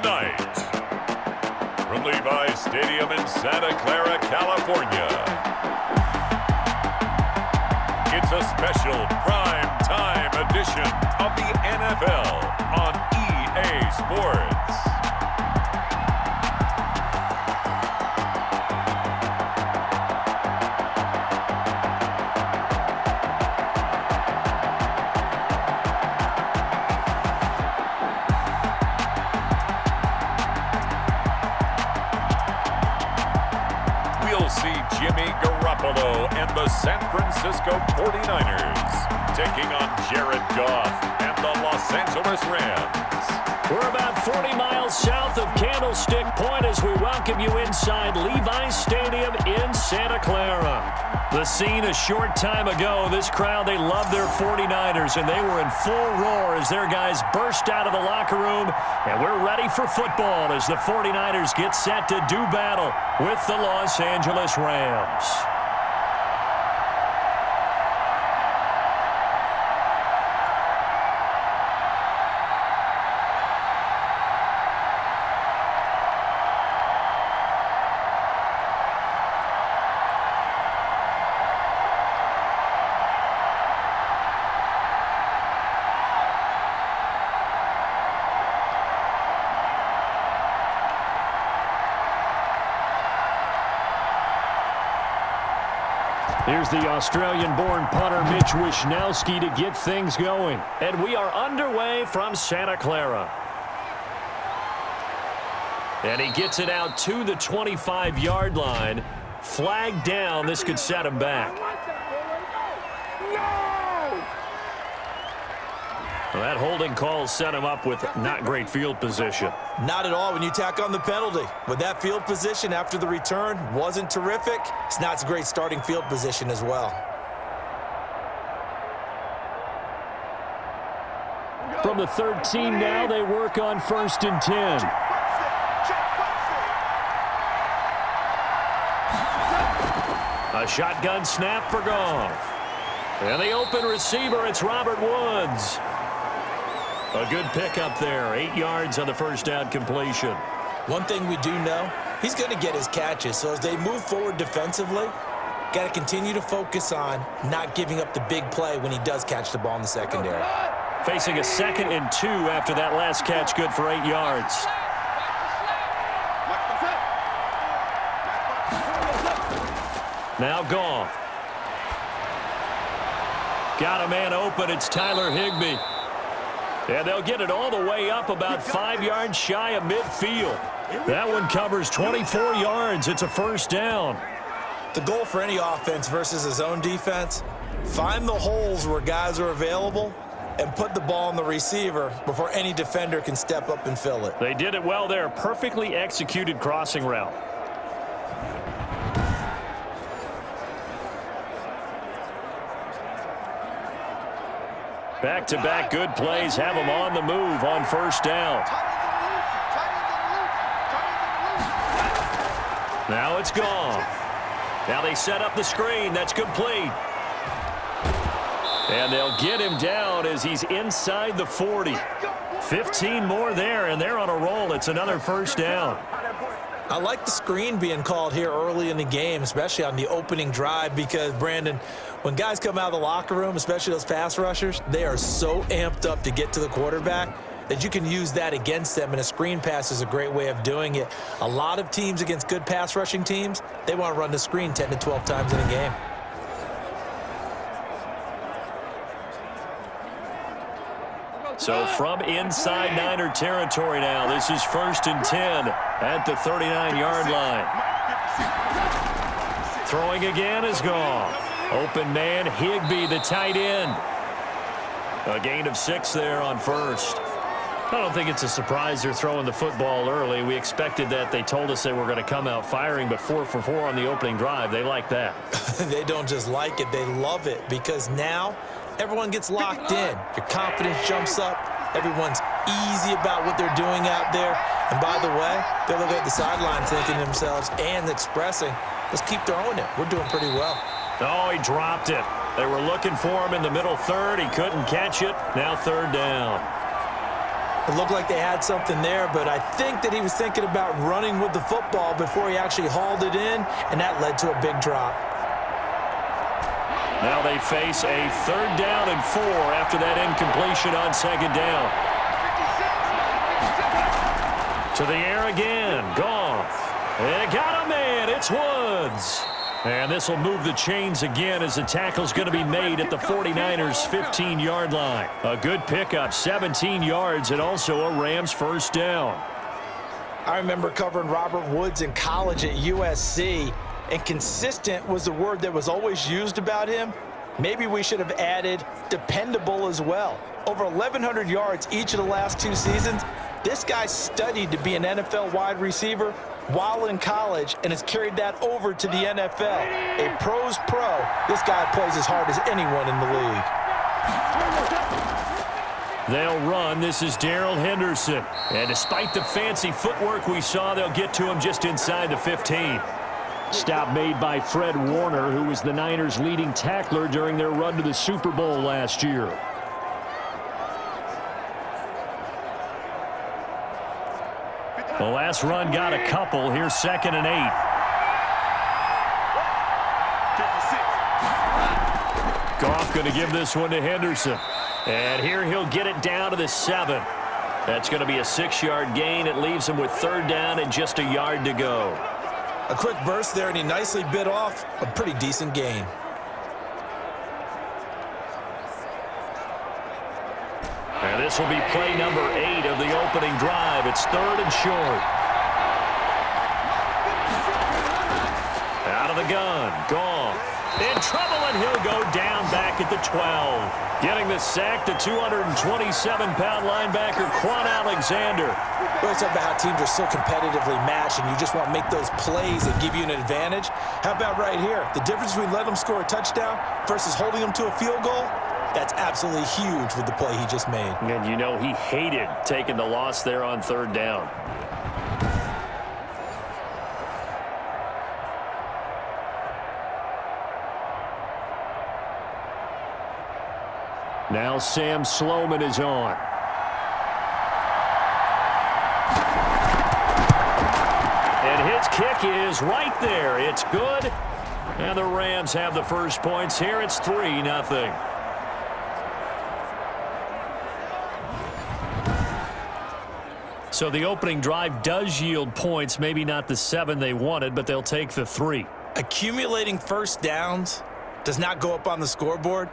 tonight, from Levi's Stadium in Santa Clara, California, it's a special prime time edition of the NFL on EA Sports. Jimmy Garoppolo and the San Francisco 49ers taking on Jared Goff and the Los Angeles Rams. We're about 40 miles south of Candlestick Point as we welcome you inside Levi's Stadium in Santa Clara. The scene a short time ago, this crowd, they love their 49ers, and they were in full roar as their guys burst out of the locker room, and we're ready for football as the 49ers get set to do battle with the Los Angeles Rams. Here's the Australian-born punter Mitch Wishnowsky to get things going. And we are underway from Santa Clara. And he gets it out to the 25-yard line. Flag down. This could set him back. Well, that holding call set him up with not great field position. Not at all when you tack on the penalty. With that field position after the return wasn't terrific, it's not a great starting field position as well. From the 13 now, they work on 1st and 10. A shotgun snap for Goff. And the open receiver, it's Robert Woods. A good pickup there, 8 yards on the first down completion. One thing we do know, he's going to get his catches. So as they move forward defensively, got to continue to focus on not giving up the big play when he does catch the ball in the secondary. Facing a 2nd and 2 after that last catch, good for 8 yards. Now Goff. Got a man open. It's Tyler Higbee. And they'll get it all the way up about 5 yards shy of midfield. That one covers 24 yards. It's a first down. The goal for any offense versus his own defense, find the holes where guys are available and put the ball on the receiver before any defender can step up and fill it. They did it well there. Perfectly executed crossing route. Back-to-back good plays have them on the move on first down. Now it's Goff. Now they set up the screen. That's complete. And they'll get him down as he's inside the 40. 15 more there, and they're on a roll. It's another first down. I like the screen being called here early in the game, especially on the opening drive, because, Brandon, when guys come out of the locker room, especially those pass rushers, they are so amped up to get to the quarterback that you can use that against them, and a screen pass is a great way of doing it. A lot of teams against good pass rushing teams, they want to run the screen 10 to 12 times in a game. So from inside Niner territory now, this is 1st and 10 at the 39-yard line. Throwing again is Goff. Open man, Higbee, the tight end. A gain of 6 there on first. I don't think it's a surprise they're throwing the football early. We expected that. They told us they were going to come out firing, but 4 for 4 on the opening drive. They like that. They don't just like it, they love it, because now everyone gets locked in. Your confidence jumps up. Everyone's easy about what they're doing out there. And by the way, they're looking at the sideline thinking to themselves and expressing, let's keep throwing it. We're doing pretty well. Oh, he dropped it. They were looking for him in the middle third. He couldn't catch it. Now 3rd down. It looked like they had something there, but I think that he was thinking about running with the football before he actually hauled it in, and that led to a big drop. Now they face a 3rd down and 4 after that incompletion on 2nd down. To the air again. Goff. They got a man. It's Woods. And this will move the chains again as the tackle's going to be made at the 49ers' 15-yard line. A good pickup, 17 yards, and also a Rams first down. I remember covering Robert Woods in college at USC, and consistent was the word that was always used about him. Maybe we should have added dependable as well. Over 1,100 yards each of the last 2 seasons. This guy studied to be an NFL wide receiver while in college and has carried that over to the NFL. A pro's pro. This guy plays as hard as anyone in the league. They'll run. This is Darrell Henderson. And despite the fancy footwork we saw, they'll get to him just inside the 15. Stop made by Fred Warner, who was the Niners' leading tackler during their run to the Super Bowl last year. The last run got a couple. Here's 2nd and 8. Goff going to give this one to Henderson. And here he'll get it down to the 7. That's going to be a 6-yard gain. It leaves him with 3rd down and just a yard to go. A quick burst there, and he nicely bit off a pretty decent gain. And this will be play number 8 of the opening drive. It's 3rd and short. Out of the gun. Goff. In trouble, and he'll go down back at the 12. Getting the sack, the 227-pound linebacker, Quan Alexander. We always talk about how teams are so competitively matched, and you just want to make those plays that give you an advantage. How about right here? The difference between letting them score a touchdown versus holding them to a field goal? That's absolutely huge with the play he just made. And you know he hated taking the loss there on 3rd down. Now Sam Sloman is on. And his kick is right there. It's good. And the Rams have the first points here. It's 3-0. So the opening drive does yield points, maybe not the 7 they wanted, but they'll take the 3. Accumulating first downs does not go up on the scoreboard,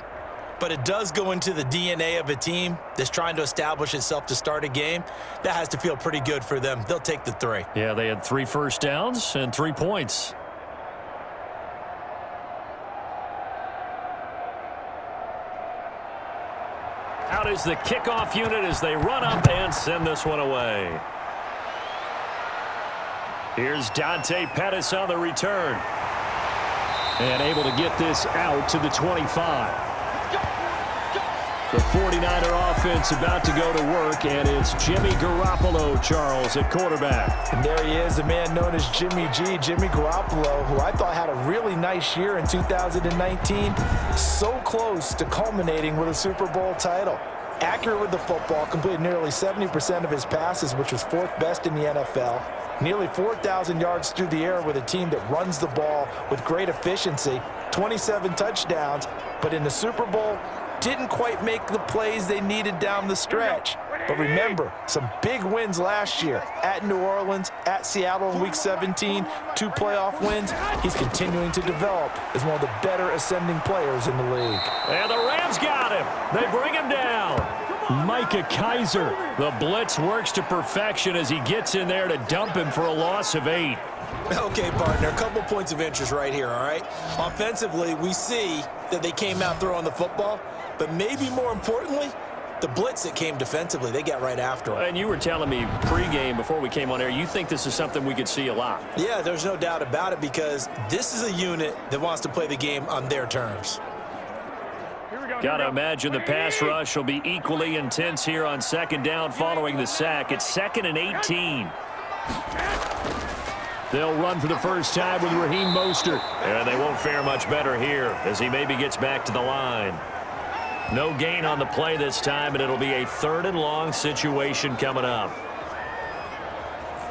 but it does go into the DNA of a team that's trying to establish itself to start a game. That has to feel pretty good for them. They'll take the 3. Yeah, they had 3 first downs and 3 points. Out is the kickoff unit as they run up and send this one away. Here's Dante Pettis on the return. And able to get this out to the 25. The 49er offense about to go to work, and it's Jimmy Garoppolo, Charles, at quarterback. And there he is, the man known as Jimmy G, Jimmy Garoppolo, who I thought had a really nice year in 2019. So close to culminating with a Super Bowl title. Accurate with the football, completed nearly 70% of his passes, which was 4th best in the NFL. Nearly 4,000 yards through the air with a team that runs the ball with great efficiency. 27 touchdowns, but in the Super Bowl, didn't quite make the plays they needed down the stretch. But remember, some big wins last year at New Orleans, at Seattle in Week 17, 2 playoff wins. He's continuing to develop as one of the better ascending players in the league. And the Rams got him. They bring him down. Micah Kaiser. The blitz works to perfection as he gets in there to dump him for a loss of 8. Okay, partner, a couple points of interest right here, all right? Offensively, we see that they came out throwing the football, but maybe more importantly, the blitz that came defensively, they got right after him. And you were telling me pregame before we came on air, you think this is something we could see a lot. Yeah, there's no doubt about it because this is a unit that wants to play the game on their terms. Got to imagine the pass rush will be equally intense here on 2nd down following the sack. It's 2nd and 18. They'll run for the first time with Raheem Mostert. And they won't fare much better here as he maybe gets back to the line. No gain on the play this time, and it'll be a 3rd and long situation coming up.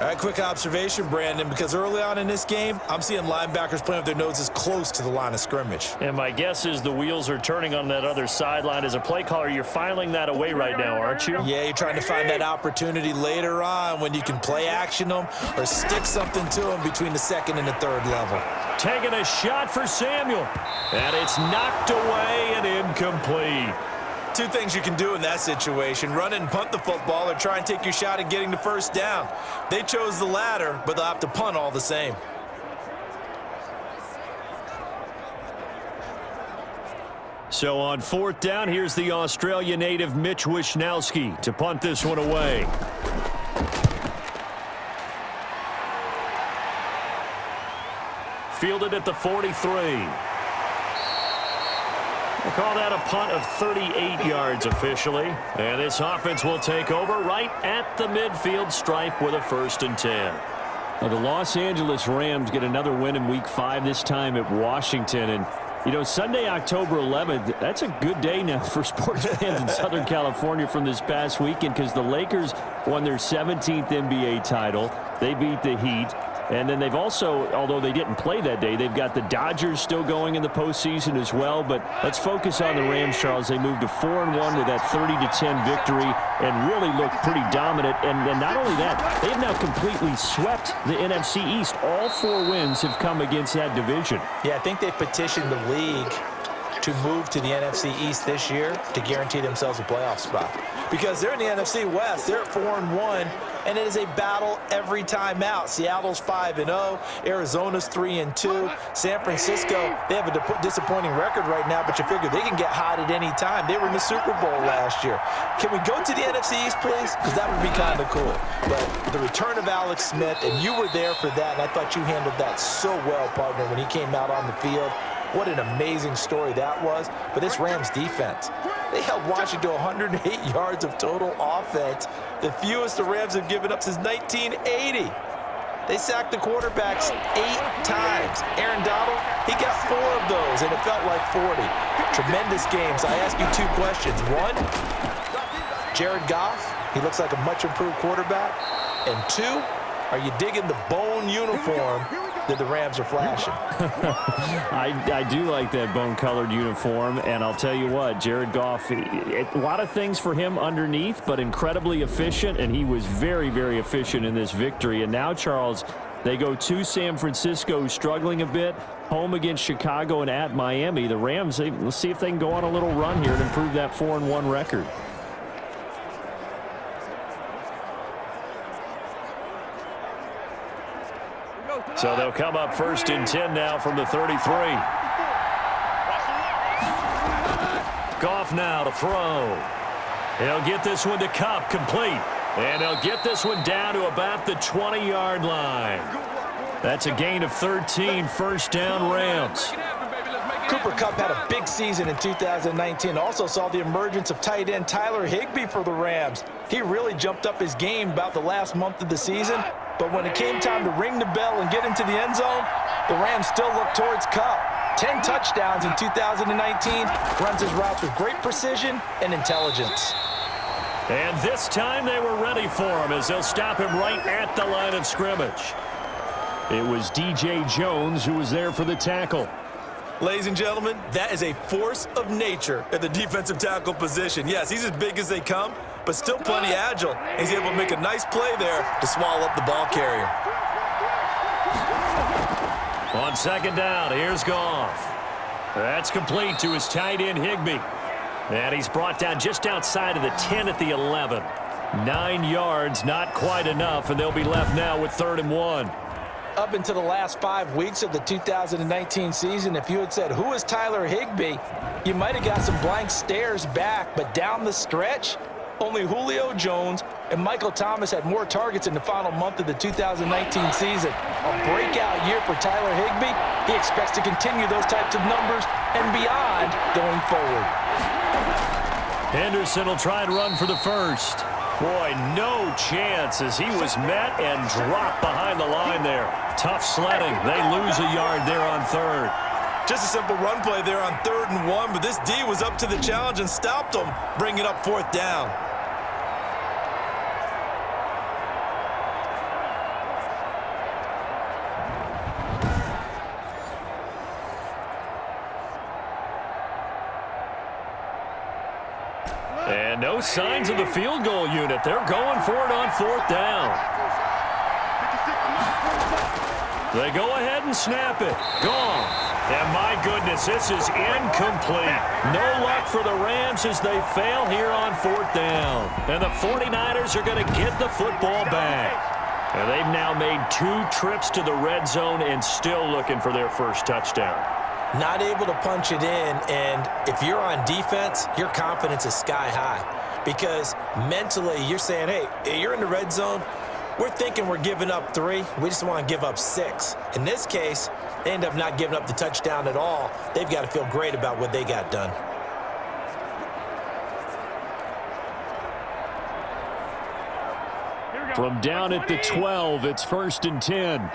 All right, quick observation, Brandon, because early on in this game, I'm seeing linebackers playing with their noses close to the line of scrimmage. And my guess is the wheels are turning on that other sideline. As a play caller, you're filing that away right now, aren't you? Yeah, you're trying to find that opportunity later on when you can play action them or stick something to them between the 2nd and the 3rd level. Taking a shot for Samuel. And it's knocked away and incomplete. Two things you can do in that situation: run and punt the football, or try and take your shot at getting the first down. They chose the latter, but they'll have to punt all the same. So on 4th down, here's the Australia native Mitch Wishnowski to punt this one away. Fielded at the 43. We'll call that a punt of 38 yards officially. And this offense will take over right at the midfield stripe with a 1st and 10. Well, the Los Angeles Rams get another win in Week 5, this time at Washington. And, you know, Sunday, October 11th, that's a good day now for sports fans in Southern California from this past weekend, because the Lakers won their 17th NBA title. They beat the Heat. And then they've also, although they didn't play that day, they've got the Dodgers still going in the postseason as well. But let's focus on the Rams, Charles. They moved to 4-1 with that 30-10 victory and really looked pretty dominant. And not only that, they've now completely swept the NFC East. All 4 wins have come against that division. Yeah, I think they petitioned the league to move to the NFC East this year to guarantee themselves a playoff spot. Because they're in the NFC West, they're at 4-1, and it is a battle every time out. Seattle's 5-0, Arizona's 3-2, San Francisco, they have a disappointing record right now, but you figure they can get hot at any time. They were in the Super Bowl last year. Can we go to the NFC East, please? Because that would be kind of cool. But the return of Alex Smith, and you were there for that, and I thought you handled that so well, partner, when he came out on the field. What an amazing story that was. But this Rams defense, they held Washington to 108 yards of total offense, the fewest the Rams have given up since 1980. They sacked the quarterbacks 8 times. Aaron Donald, he got 4 of those, and it felt like 40. Tremendous games. I ask you 2 questions. 1, Jared Goff, he looks like a much improved quarterback. And 2, are you digging the bone uniform that the Rams are flashing? I do like that bone-colored uniform, and I'll tell you what, Jared Goff, a lot of things for him underneath, but incredibly efficient, and he was very, very efficient in this victory. And now, Charles, they go to San Francisco, struggling a bit, home against Chicago and at Miami. The Rams, let's see if they can go on a little run here and improve that 4-1 record. So they'll come up 1st and 10 now from the 33. Goff now to throw. He'll get this one to Kupp, complete. And they'll get this one down to about the 20-yard line. That's a gain of 13, 1st down Rams. Cooper Kupp had a big season in 2019. Also saw the emergence of tight end Tyler Higbee for the Rams. He really jumped up his game about the last month of the season. But when it came time to ring the bell and get into the end zone, the Rams still looked towards Kupp. 10 touchdowns in 2019. Runs his routes with great precision and intelligence. And this time they were ready for him as they'll stop him right at the line of scrimmage. It was DJ Jones who was there for the tackle. Ladies and gentlemen, that is a force of nature at the defensive tackle position. Yes, he's as big as they come, but still plenty agile. He's able to make a nice play there to swallow up the ball carrier. On 2nd down, here's Goff. That's complete to his tight end Higbee. And he's brought down just outside of the 10 at the 11. 9 yards, not quite enough, and they'll be left now with 3rd and 1. Up into the last 5 weeks of the 2019 season, if you had said, who is Tyler Higbee, you might have got some blank stares back. But down the stretch, only Julio Jones and Michael Thomas had more targets in the final month of the 2019 season. A breakout year for Tyler Higbee. He expects to continue those types of numbers and beyond going forward. Henderson will try and run for the 1st. Boy, no chance as he was met and dropped behind the line there. Tough sledding. They lose a yard there on 3rd. Just a simple run play there on 3rd and 1, but this D was up to the challenge and stopped them, bringing up 4th down. And no signs of the field goal unit. They're going for it on 4th down. They go ahead and snap it. Gone. And my goodness, this is incomplete. No luck for the Rams as they fail here on 4th down. And the 49ers are going to get the football back. And they've now made 2 trips to the red zone and still looking for their first touchdown. Not able to punch it in, and if you're on defense, your confidence is sky high. Because mentally, you're saying, hey, you're in the red zone. We're thinking we're giving up 3. We just want to give up 6. In this case, they end up not giving up the touchdown at all. They've got to feel great about what they got done. From down at the 12, it's 1st and 10.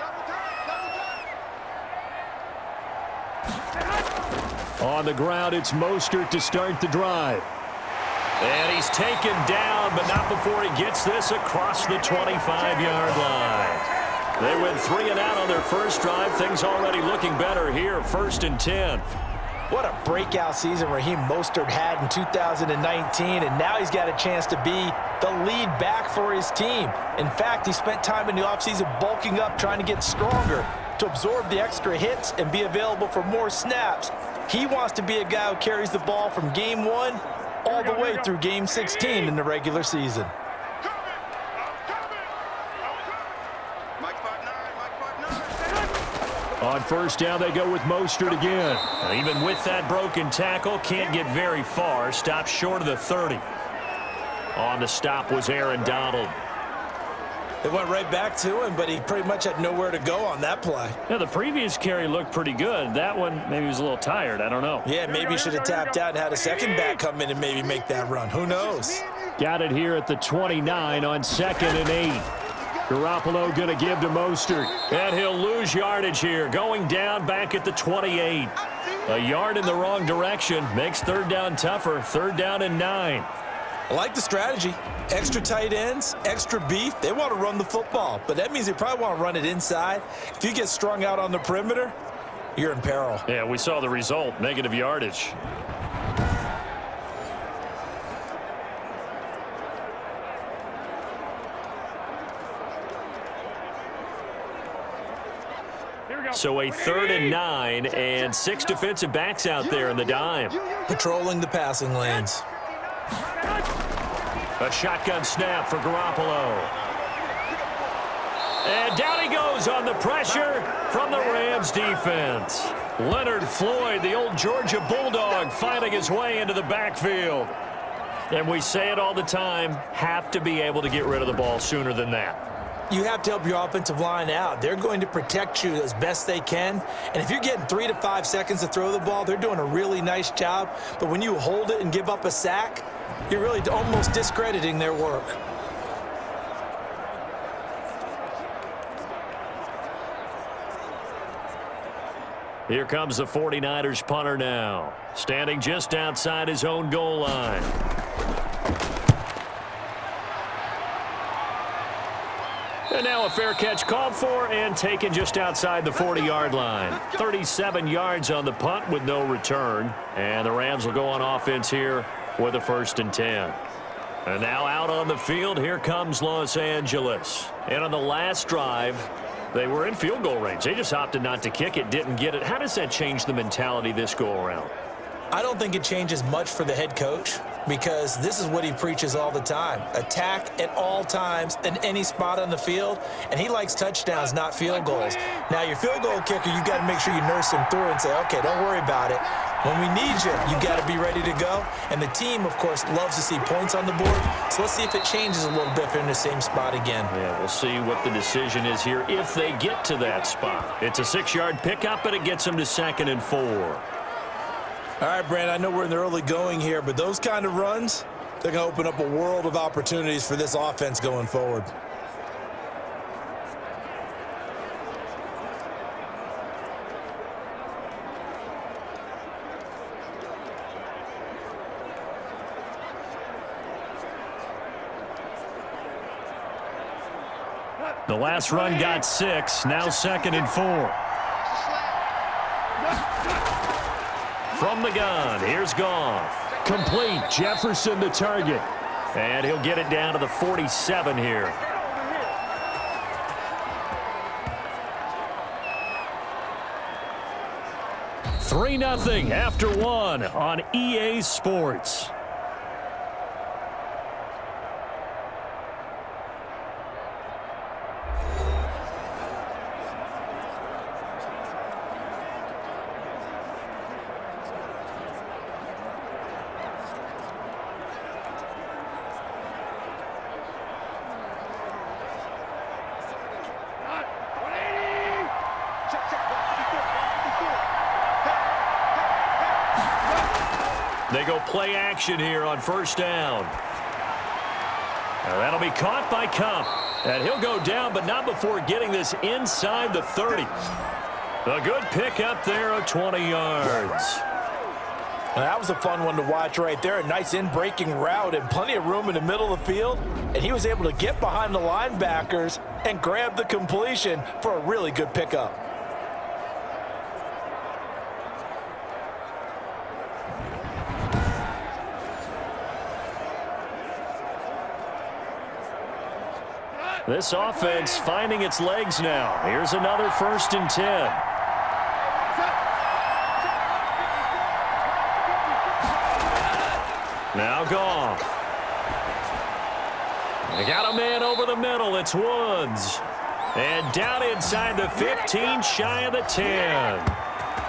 On the ground, it's Mostert to start the drive. And he's taken down, but not before he gets this across the 25-yard line. They went 3 and out on their first drive. Things already looking better here, 1st and 10. What a breakout season Raheem Mostert had in 2019, and now he's got a chance to be the lead back for his team. In fact, he spent time in the offseason bulking up, trying to get stronger to absorb the extra hits and be available for more snaps. He wants to be a guy who carries the ball from game 1 all the way through game 16 in the regular season. On 1st down, they go with Mostert again. And even with that broken tackle, can't get very far. Stopped short of the 30. On the stop was Aaron Donald. They went right back to him, but he pretty much had nowhere to go on that play. Yeah, the previous carry looked pretty good. That one, maybe he was a little tired. I don't know. Yeah, maybe he should have tapped out and had a second back come in and maybe make that run. Who knows? Got it here at the 29 on 2nd and 8. Garoppolo going to give to Mostert. And he'll lose yardage here. Going down back at the 28. A yard in the wrong direction. Makes 3rd down tougher. 3rd down and 9. I like the strategy. Extra tight ends, extra beef. They want to run the football, but that means they probably want to run it inside. If you get strung out on the perimeter, you're in peril. Yeah, we saw the result. Negative yardage. So a 3rd and 9 and 6 defensive backs out there in the dime. Patrolling the passing lanes. A shotgun snap for Garoppolo. And down he goes on the pressure from the Rams defense. Leonard Floyd, the old Georgia Bulldog, fighting his way into the backfield. And we say it all the time, have to be able to get rid of the ball sooner than that. You have to help your offensive line out. They're going to protect you as best they can. And if you're getting 3 to 5 seconds to throw the ball, they're doing a really nice job. But when you hold it and give up a sack, you're really almost discrediting their work. Here comes the 49ers punter now, standing just outside his own goal line. And now a fair catch called for and taken just outside the 40-yard line. 37 yards on the punt with no return. And the Rams will go on offense here with a 1st and 10. And now out on the field, here comes Los Angeles. And on the last drive, they were in field goal range. They just opted not to kick it, didn't get it. How does that change the mentality this go-around? I don't think it changes much for the head coach, because this is what he preaches all the time. Attack at all times in any spot on the field, and he likes touchdowns, not field goals. Now, your field goal kicker, you got to make sure you nurse him through and say, okay, don't worry about it. When we need you, you got to be ready to go. And the team, of course, loves to see points on the board. So let's see if it changes a little bit if they're in the same spot again. Yeah, we'll see what the decision is here if they get to that spot. It's a 6-yard pickup, but it gets them to 2nd and 4. All right, Brandon, I know we're in the early going here, but those kind of runs, they're going to open up a world of opportunities for this offense going forward. The last run got 6. Now 2nd and 4. From the gun, here's Goff. Complete. Jefferson the target. And he'll get it down to the 47 here. Three 3-0 after 1 on EA Sports. They go play action here on 1st down. Now that'll be caught by Cup. And he'll go down, but not before getting this inside the 30. A good pickup there of 20 yards. Now, that was a fun one to watch right there. A nice in-breaking route and plenty of room in the middle of the field. And he was able to get behind the linebackers and grab the completion for a really good pickup. This offense finding its legs now. Here's another 1st and 10. Now Goff. They got a man over the middle. It's Woods. And down inside the 15, shy of the 10.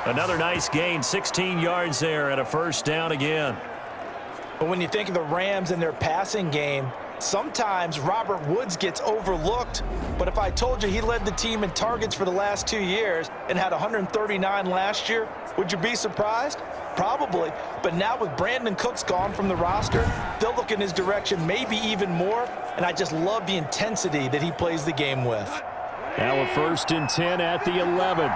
Another nice gain, 16 yards there and a 1st down again. But when you think of the Rams and their passing game, sometimes Robert Woods gets overlooked, but if I told you he led the team in targets for the last 2 years and had 139 last year, would you be surprised? Probably. But now with Brandon Cooks gone from the roster, they'll look in his direction maybe even more, and I just love the intensity that he plays the game with. Now a 1st and 10 at the 11.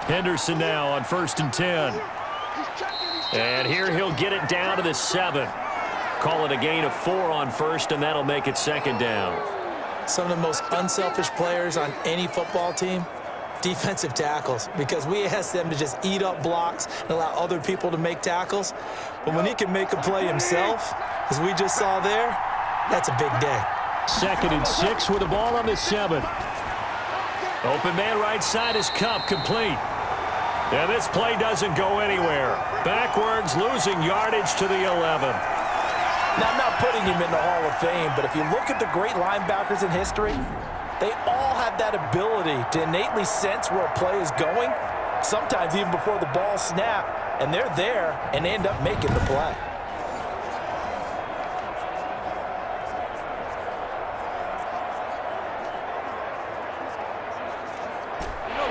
Henderson now on 1st and 10. And here he'll get it down to the 7. Call it a gain of 4 on 1st, and that'll make it 2nd down. Some of the most unselfish players on any football team, defensive tackles, because we ask them to just eat up blocks and allow other people to make tackles. But when he can make a play himself, as we just saw there, that's a big day. 2nd and 6 with the ball on the 7. Open man right side is Cup, complete. And this play doesn't go anywhere. Backwards, losing yardage to the 11. Now, I'm not putting him in the Hall of Fame, but if you look at the great linebackers in history, they all have that ability to innately sense where a play is going, sometimes even before the ball snaps, and they're there and end up making the play.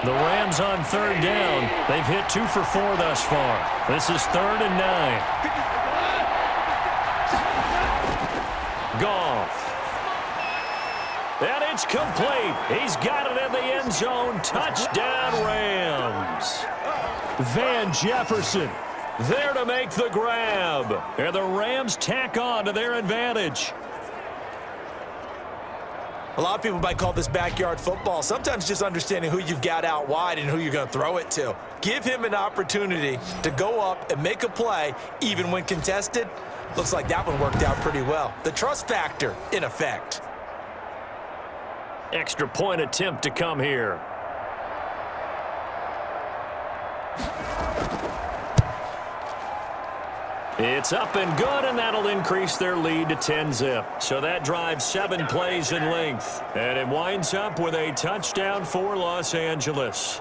The Rams on 3rd down. They've hit 2 for 4 thus far. This is 3rd and 9. Goff. And it's complete. He's got it in the end zone. Touchdown, Rams. Van Jefferson there to make the grab. And the Rams tack on to their advantage. A lot of people might call this backyard football. Sometimes just understanding who you've got out wide and who you're going to throw it to. Give him an opportunity to go up and make a play, even when contested. Looks like that one worked out pretty well. The trust factor in effect. Extra point attempt to come here. It's up and good, and that'll increase their lead to 10-zip. So that drives 7 plays in length. And it winds up with a touchdown for Los Angeles.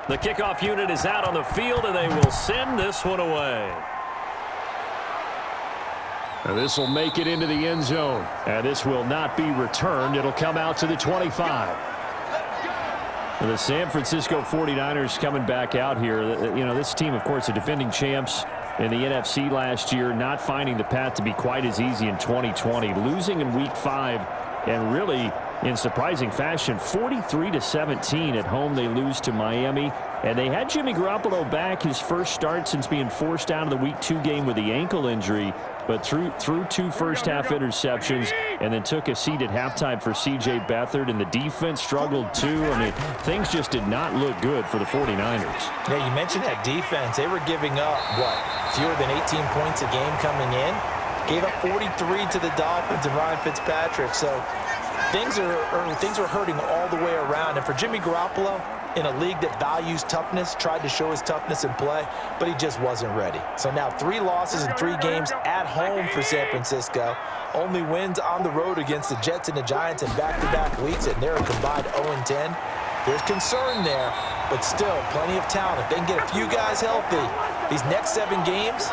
The kickoff unit is out on the field, and they will send this one away. And this will make it into the end zone. And this will not be returned. It'll come out to the 25. And the San Francisco 49ers coming back out here. You know, this team, of course, the defending champs in the NFC last year, not finding the path to be quite as easy in 2020. Losing in Week 5 and really in surprising fashion, 43-17 at home. They lose to Miami. And they had Jimmy Garoppolo back, his first start since being forced out of the Week 2 game with the ankle injury, but threw 2 first-half interceptions and then took a seat at halftime for C.J. Beathard, and the defense struggled too. I mean, things just did not look good for the 49ers. Yeah, you mentioned that defense. They were giving up, fewer than 18 points a game coming in. Gave up 43 to the Dolphins and Ryan Fitzpatrick. So things are hurting all the way around. And for Jimmy Garoppolo, in a league that values toughness, tried to show his toughness in play, but he just wasn't ready. So now 3 losses in 3 games at home for San Francisco. Only wins on the road against the Jets and the Giants in back-to-back weeks, and they're a combined 0-10. There's concern there, but still plenty of talent. If they can get a few guys healthy, these next 7 games,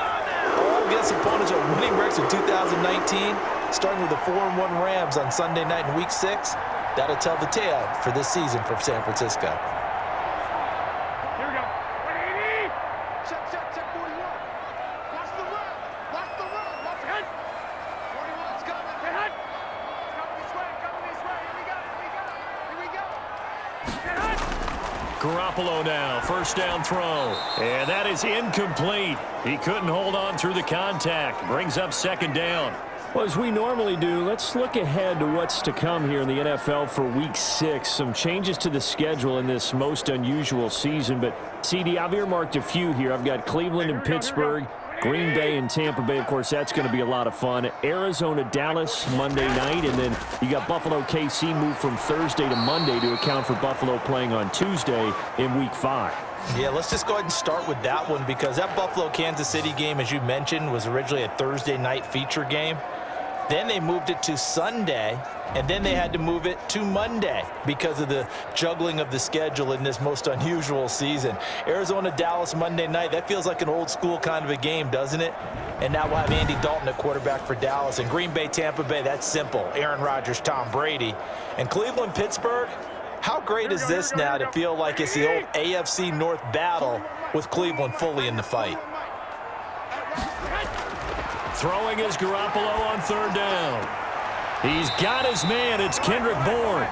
all against opponents are winning records in 2019, starting with the 4-1 Rams on Sunday night in Week 6. That'll tell the tale for this season for San Francisco. Garoppolo now, first down throw. And that is incomplete. He couldn't hold on through the contact. Brings up second down. Well, as we normally do, let's look ahead to what's to come here in the NFL for Week 6. Some changes to the schedule in this most unusual season. But, CD, I've earmarked a few here. I've got Cleveland and Pittsburgh, Green Bay and Tampa Bay. Of course, that's going to be a lot of fun. Arizona, Dallas, Monday night. And then you got Buffalo, KC moved from Thursday to Monday to account for Buffalo playing on Tuesday in Week 5. Yeah, let's just go ahead and start with that one, because that Buffalo-Kansas City game, as you mentioned, was originally a Thursday night feature game. Then they moved it to Sunday, and then they had to move it to Monday because of the juggling of the schedule in this most unusual season. Arizona, Dallas, Monday night, that feels like an old school kind of a game, doesn't it? And now we'll have Andy Dalton at quarterback for Dallas. And Green Bay, Tampa Bay, that's simple. Aaron Rodgers, Tom Brady. And Cleveland, Pittsburgh, how great is this now to feel like it's the old AFC North battle with Cleveland fully in the fight? Throwing is Garoppolo on third down. He's got his man. It's Kendrick Bourne.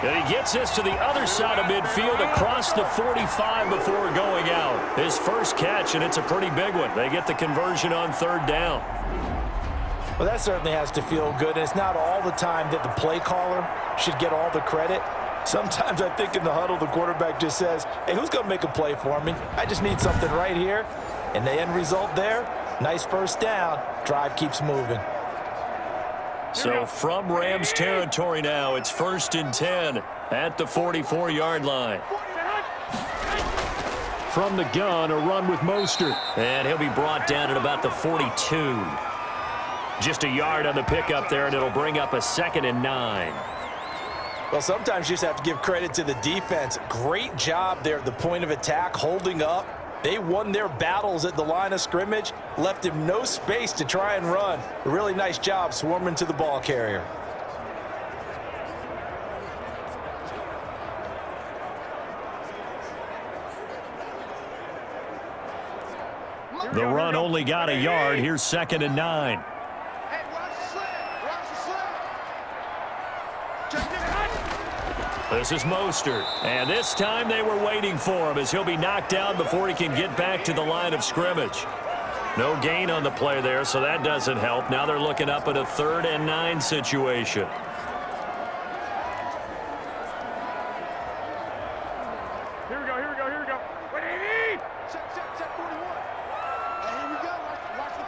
And he gets us to the other side of midfield across the 45 before going out. His first catch, and it's a pretty big one. They get the conversion on third down. Well, that certainly has to feel good. And it's not all the time that the play caller should get all the credit. Sometimes I think in the huddle, the quarterback just says, hey, who's going to make a play for me? I just need something right here. And the end result there, nice first down. Drive keeps moving. So from Rams territory now, it's 1st and 10 at the 44-yard line. From the gun, a run with Mostert. And he'll be brought down at about the 42. Just a yard on the pickup there, and it'll bring up a 2nd and 9. Well, sometimes you just have to give credit to the defense. Great job there at the point of attack, holding up. They won their battles at the line of scrimmage, left him no space to try and run. A really nice job swarming to the ball carrier. The run only got a yard. Here's 2nd and 9. This is Mostert, and this time they were waiting for him as he'll be knocked down before he can get back to the line of scrimmage. No gain on the play there, so that doesn't help. Now they're looking up at a 3rd and 9 situation. Here we go. Wait, Andy! Check 41. Hey, here we go. Watch the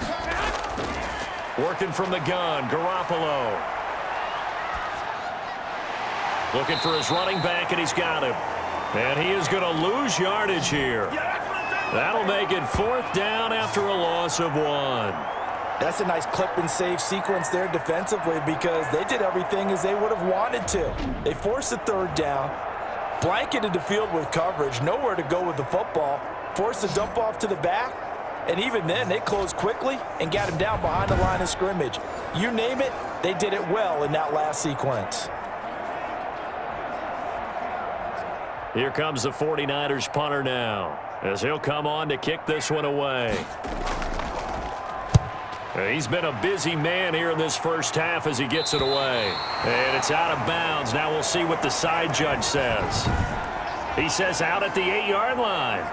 pass. Working from the gun, Garoppolo. Looking for his running back, and he's got him. And he is going to lose yardage here. That'll make it 4th down after a loss of 1. That's a nice clip and save sequence there defensively, because they did everything as they would have wanted to. They forced the 3rd down, blanketed the field with coverage, nowhere to go with the football, forced the dump off to the back, And even then, they closed quickly and got him down behind the line of scrimmage. You name it, they did it well in that last sequence. Here comes the 49ers punter now, as he'll come on to kick this one away. He's been a busy man here in this first half as he gets it away. And it's out of bounds. Now we'll see what the side judge says. He says out at the 8-yard line.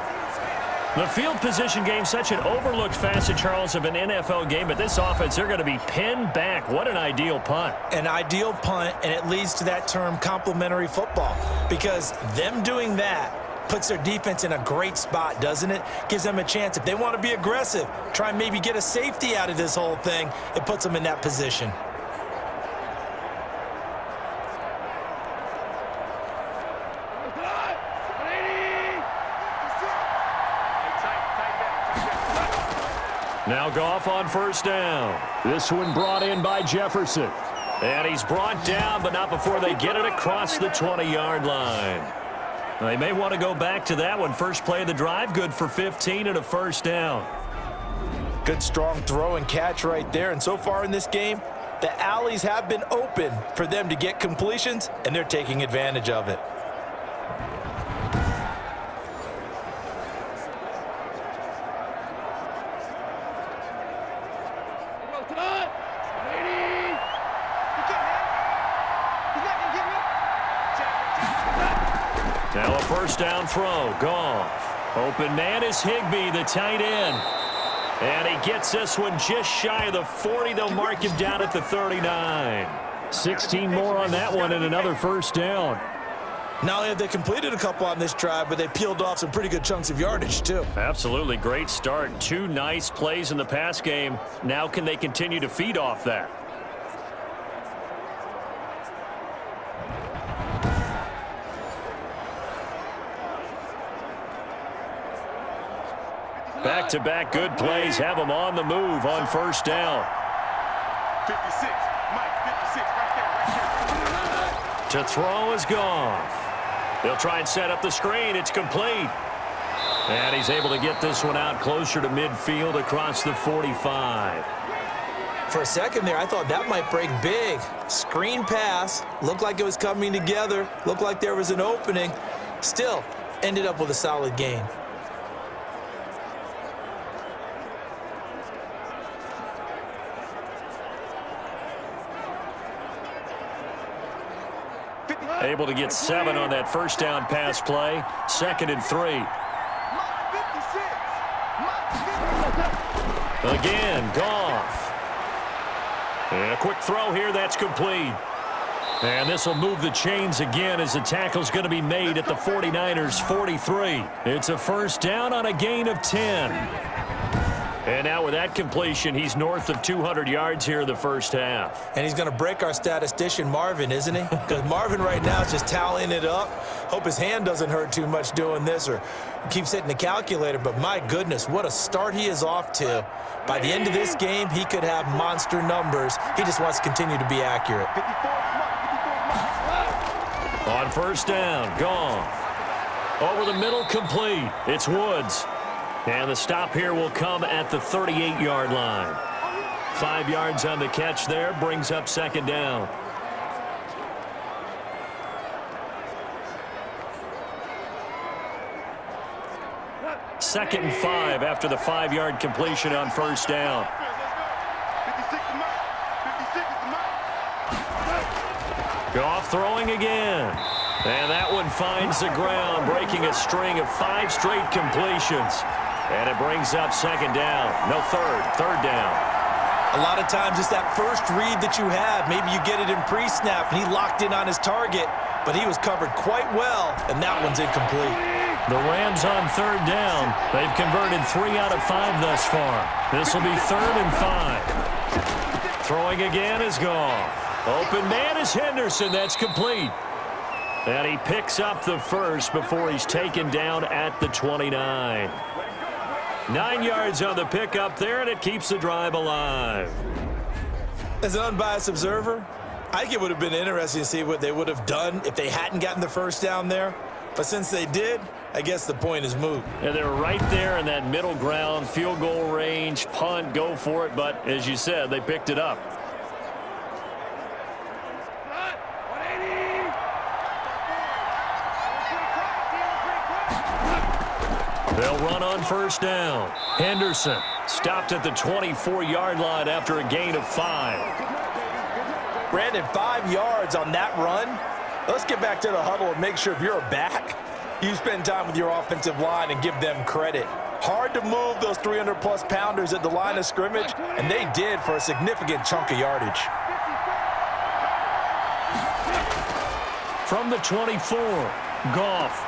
The field position game, such an overlooked facet, Charles, of an NFL game. But this offense, they're going to be pinned back. What an ideal punt. An ideal punt, and it leads to that term complementary football. Because them doing that puts their defense in a great spot, doesn't it? Gives them a chance. If they want to be aggressive, try and maybe get a safety out of this whole thing, it puts them in that position. Now Goff on first down. This one brought in by Jefferson. And he's brought down, but not before they get it across the 20-yard line. They may want to go back to that one. First play of the drive, good for 15 and a first down. Good strong throw and catch right there. And so far in this game, the alleys have been open for them to get completions, and they're taking advantage of it. Now a first down throw. Goff. Open man is Higbee, the tight end. And he gets this one just shy of the 40. They'll mark him down at the 39. 16 more on that one and another first down. Not only have they completed a couple on this drive, but they peeled off some pretty good chunks of yardage, too. Absolutely great start. 2 nice plays in the pass game. Now can they continue to feed off that? Back-to-back good plays have them on the move on first down. 56, Mike, 56, right there. To throw is Goff. They'll try and set up the screen. It's complete. And he's able to get this one out closer to midfield across the 45. For a second there, I thought that might break big. Screen pass. Looked like it was coming together. Looked like there was an opening. Still, ended up with a solid gain. Able to get 7 on that first down pass play. 2nd and 3. Again, Goff. And a quick throw here, that's complete. And this will move the chains again as the tackle's going to be made at the 49ers 43. It's a first down on a gain of 10. And now with that completion, he's north of 200 yards here in the first half. And he's going to break our statistician, Marvin, isn't he? Because Marvin right now is just tallying it up. Hope his hand doesn't hurt too much doing this or keeps hitting the calculator. But my goodness, what a start he is off to. By the end of this game, he could have monster numbers. He just wants to continue to be accurate. On first down, Goff. Over the middle, complete. It's Woods. And the stop here will come at the 38-yard line. 5 yards on the catch there, brings up second down. Second and 5 after the 5-yard completion on first down. Goff throwing again. And that one finds the ground, breaking a string of 5 straight completions. And it brings up second down. No, third down. A lot of times it's that first read that you have. Maybe you get it in pre-snap, and he locked in on his target, but he was covered quite well, and that one's incomplete. The Rams on third down. They've converted 3 out of 5 thus far. This will be 3rd and 5. Throwing again is Goff. Open man is Henderson. That's complete. And he picks up the first before he's taken down at the 29. 9 yards on the pickup there, and it keeps the drive alive. As an unbiased observer, I think it would have been interesting to see what they would have done if they hadn't gotten the first down there. But since they did, I guess the point is moot. And they're right there in that middle ground, field goal range, punt, go for it. But as you said, they picked it up. They'll run on first down. Henderson stopped at the 24-yard line after a gain of 5. Brandon, 5 yards on that run. Let's get back to the huddle and make sure if you're a back, you spend time with your offensive line and give them credit. Hard to move those 300-plus pounders at the line of scrimmage, and they did for a significant chunk of yardage. From the 24, Goff.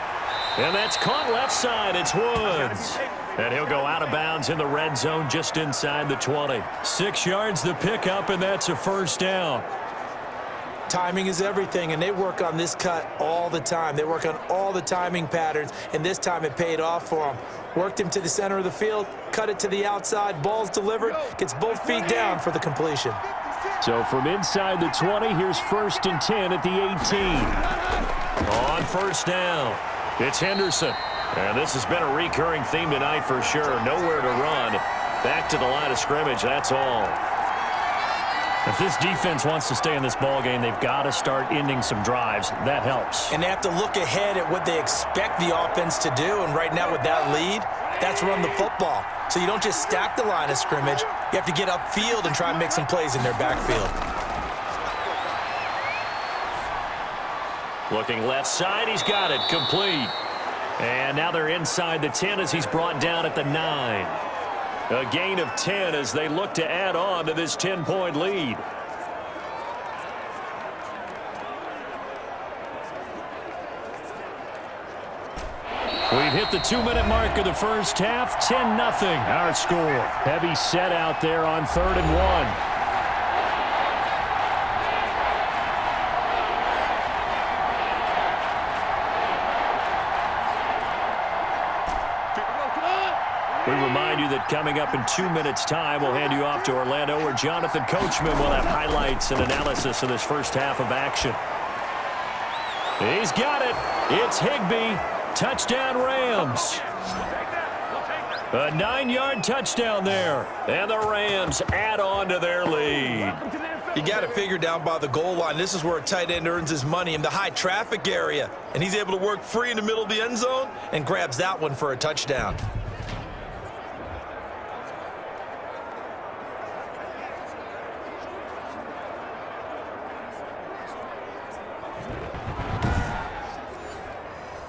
And that's caught left side. It's Woods. And he'll go out of bounds in the red zone just inside the 20. 6 yards the pickup, and that's a first down. Timing is everything, and they work on this cut all the time. They work on all the timing patterns, and this time it paid off for them. Worked him to the center of the field, cut it to the outside, ball's delivered, gets both feet down for the completion. So from inside the 20, here's 1st and 10 at the 18. On first down, it's Henderson. And this has been a recurring theme tonight for sure. Nowhere to run. Back to the line of scrimmage, that's all. If this defense wants to stay in this ball game, they've got to start ending some drives. That helps. And they have to look ahead at what they expect the offense to do. And right now with that lead, that's run the football. So you don't just stack the line of scrimmage. You have to get upfield and try and make some plays in their backfield. Looking left side, he's got it, complete. And now they're inside the 10 as he's brought down at the 9. A gain of 10 as they look to add on to this 10-point lead. We've hit the 2-minute mark of the first half, 10-0 our score. Heavy set out there on 3rd and 1. We remind you that coming up in 2 minutes' time, we'll hand you off to Orlando, where Jonathan Coachman will have highlights and analysis of this first half of action. He's got it. It's Higbee. Touchdown, Rams. A 9-yard touchdown there. And the Rams add on to their lead. You got it figured down by the goal line. This is where a tight end earns his money, in the high traffic area. And he's able to work free in the middle of the end zone and grabs that one for a touchdown.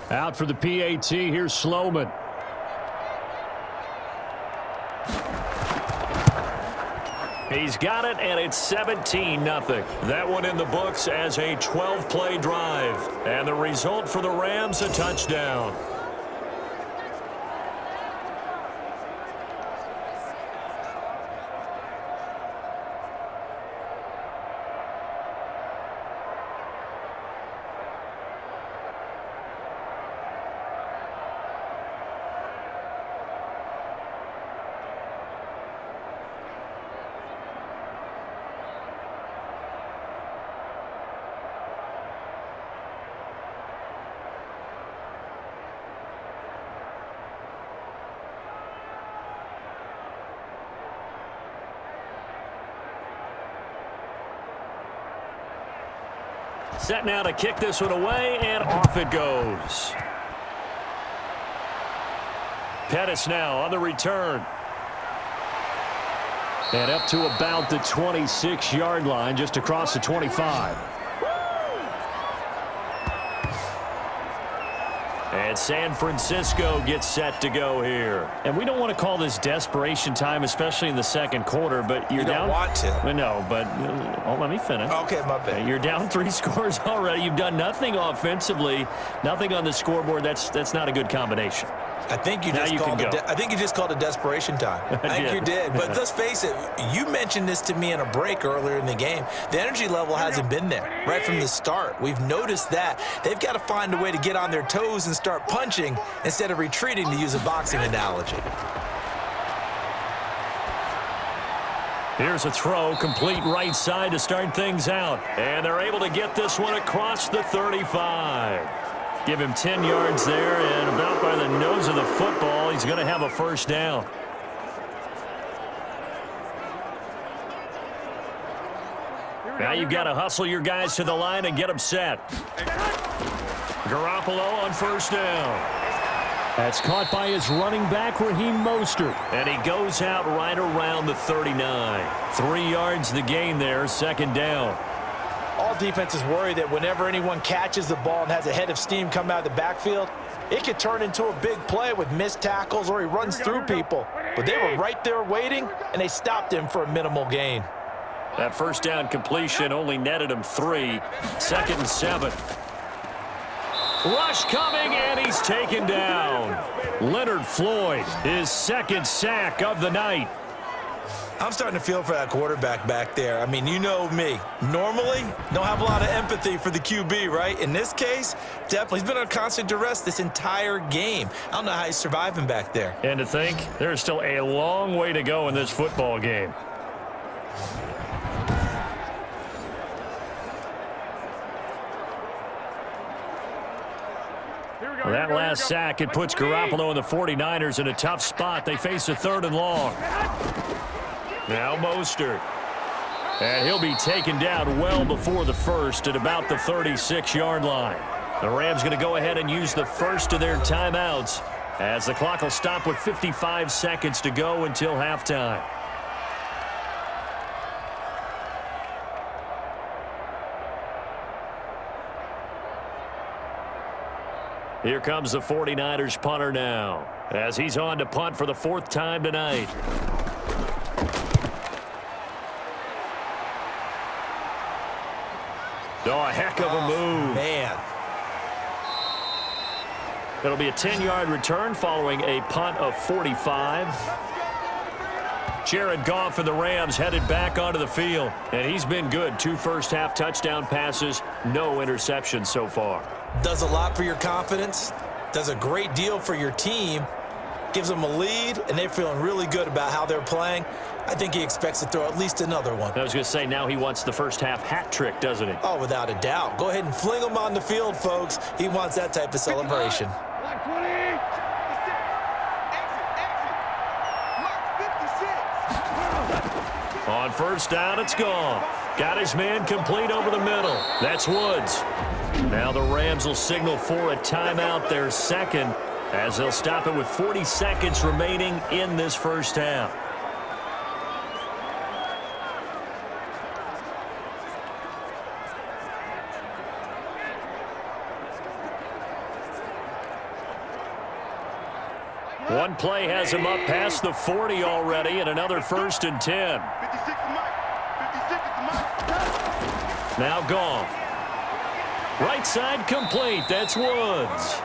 Out for the PAT, here's Sloman. He's got it, and it's 17-0. That one in the books as a 12-play drive. And the result for the Rams, a touchdown. Set now to kick this one away, and off it goes. Pettis now on the return. And up to about the 26-yard line, just across the 25. And San Francisco gets set to go here. And we don't want to call this desperation time, especially in the second quarter, but you're down. You don't want to. No, but let me finish. Okay, my bad. You're down 3 scores already. You've done nothing offensively, nothing on the scoreboard. That's not a good combination. I think you just called it desperation time. I think you did. But let's face it, you mentioned this to me in a break earlier in the game. The energy level hasn't been there right from the start. We've noticed that. They've got to find a way to get on their toes and start punching instead of retreating, to use a boxing analogy. Here's a throw, complete right side to start things out. And they're able to get this one across the 35. Give him 10 yards there, and about by the nose of the football, he's going to have a first down. Now you've got to hustle your guys to the line and get them set. Garoppolo on first down. That's caught by his running back, Raheem Mostert. And he goes out right around the 39. 3 yards the gain there, second down. All defenses worry that whenever anyone catches the ball and has a head of steam come out of the backfield, it could turn into a big play with missed tackles or he runs through people. But they were right there waiting, and they stopped him for a minimal gain. That first down completion only netted him 3. 2nd and 7. Rush coming, and he's taken down. Leonard Floyd, his 2nd sack of the night. I'm starting to feel for that quarterback back there. I mean, you know me. Normally, don't have a lot of empathy for the QB, right? In this case, definitely. He's been under constant duress this entire game. I don't know how he's surviving back there. And to think, there's still a long way to go in this football game. Well, that last sack, it puts Garoppolo and the 49ers in a tough spot. They face a 3rd and long. Now Mostert. And he'll be taken down well before the first at about the 36-yard line. The Rams going to go ahead and use the first of their timeouts as the clock will stop with 55 seconds to go until halftime. Here comes the 49ers punter now as he's on to punt for the 4th time tonight. Oh, a heck of a move. Man. It'll be a 10-yard return following a punt of 45. Jared Goff for the Rams headed back onto the field. And he's been good. 2 first-half touchdown passes, no interceptions so far. Does a lot for your confidence. Does a great deal for your team. Gives them a lead, and they're feeling really good about how they're playing. I think he expects to throw at least another one. I was going to say, now he wants the first-half hat trick, doesn't he? Oh, without a doubt. Go ahead and fling him on the field, folks. He wants that type of celebration. On first down, it's gone. Got his man complete over the middle. That's Woods. Now the Rams will signal for a timeout, their 2nd, as they'll stop it with 40 seconds remaining in this first half. One play has him up past the 40 already, and another 1st and 10. Now Goff. Right side complete. That's Woods.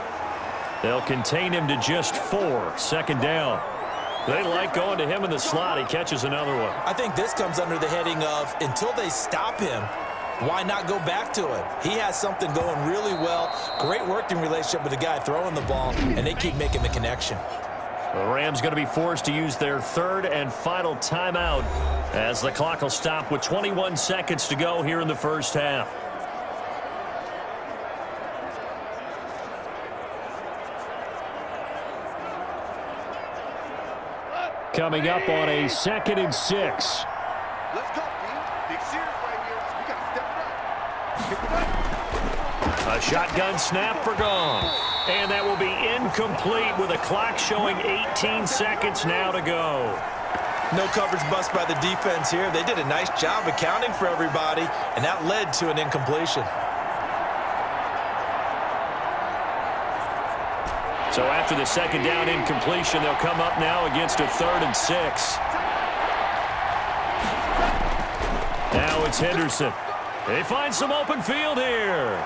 They'll contain him to just 4. 2nd down. They like going to him in the slot. He catches another one. I think this comes under the heading of until they stop him, why not go back to him? He has something going really well. Great working relationship with the guy throwing the ball, and they keep making the connection. The Rams going to be forced to use their 3rd and final timeout as the clock will stop with 21 seconds to go here in the first half. Coming up on a 2nd and 6. Let's go, team. Big series right here. We got to step it up. A shotgun snap for Goff. And that will be incomplete with a clock showing 18 seconds now to go. No coverage bust by the defense here. They did a nice job accounting for everybody, and that led to an incompletion. So after the 2nd down incompletion, they'll come up now against a 3rd and 6. Now it's Henderson. They find some open field here.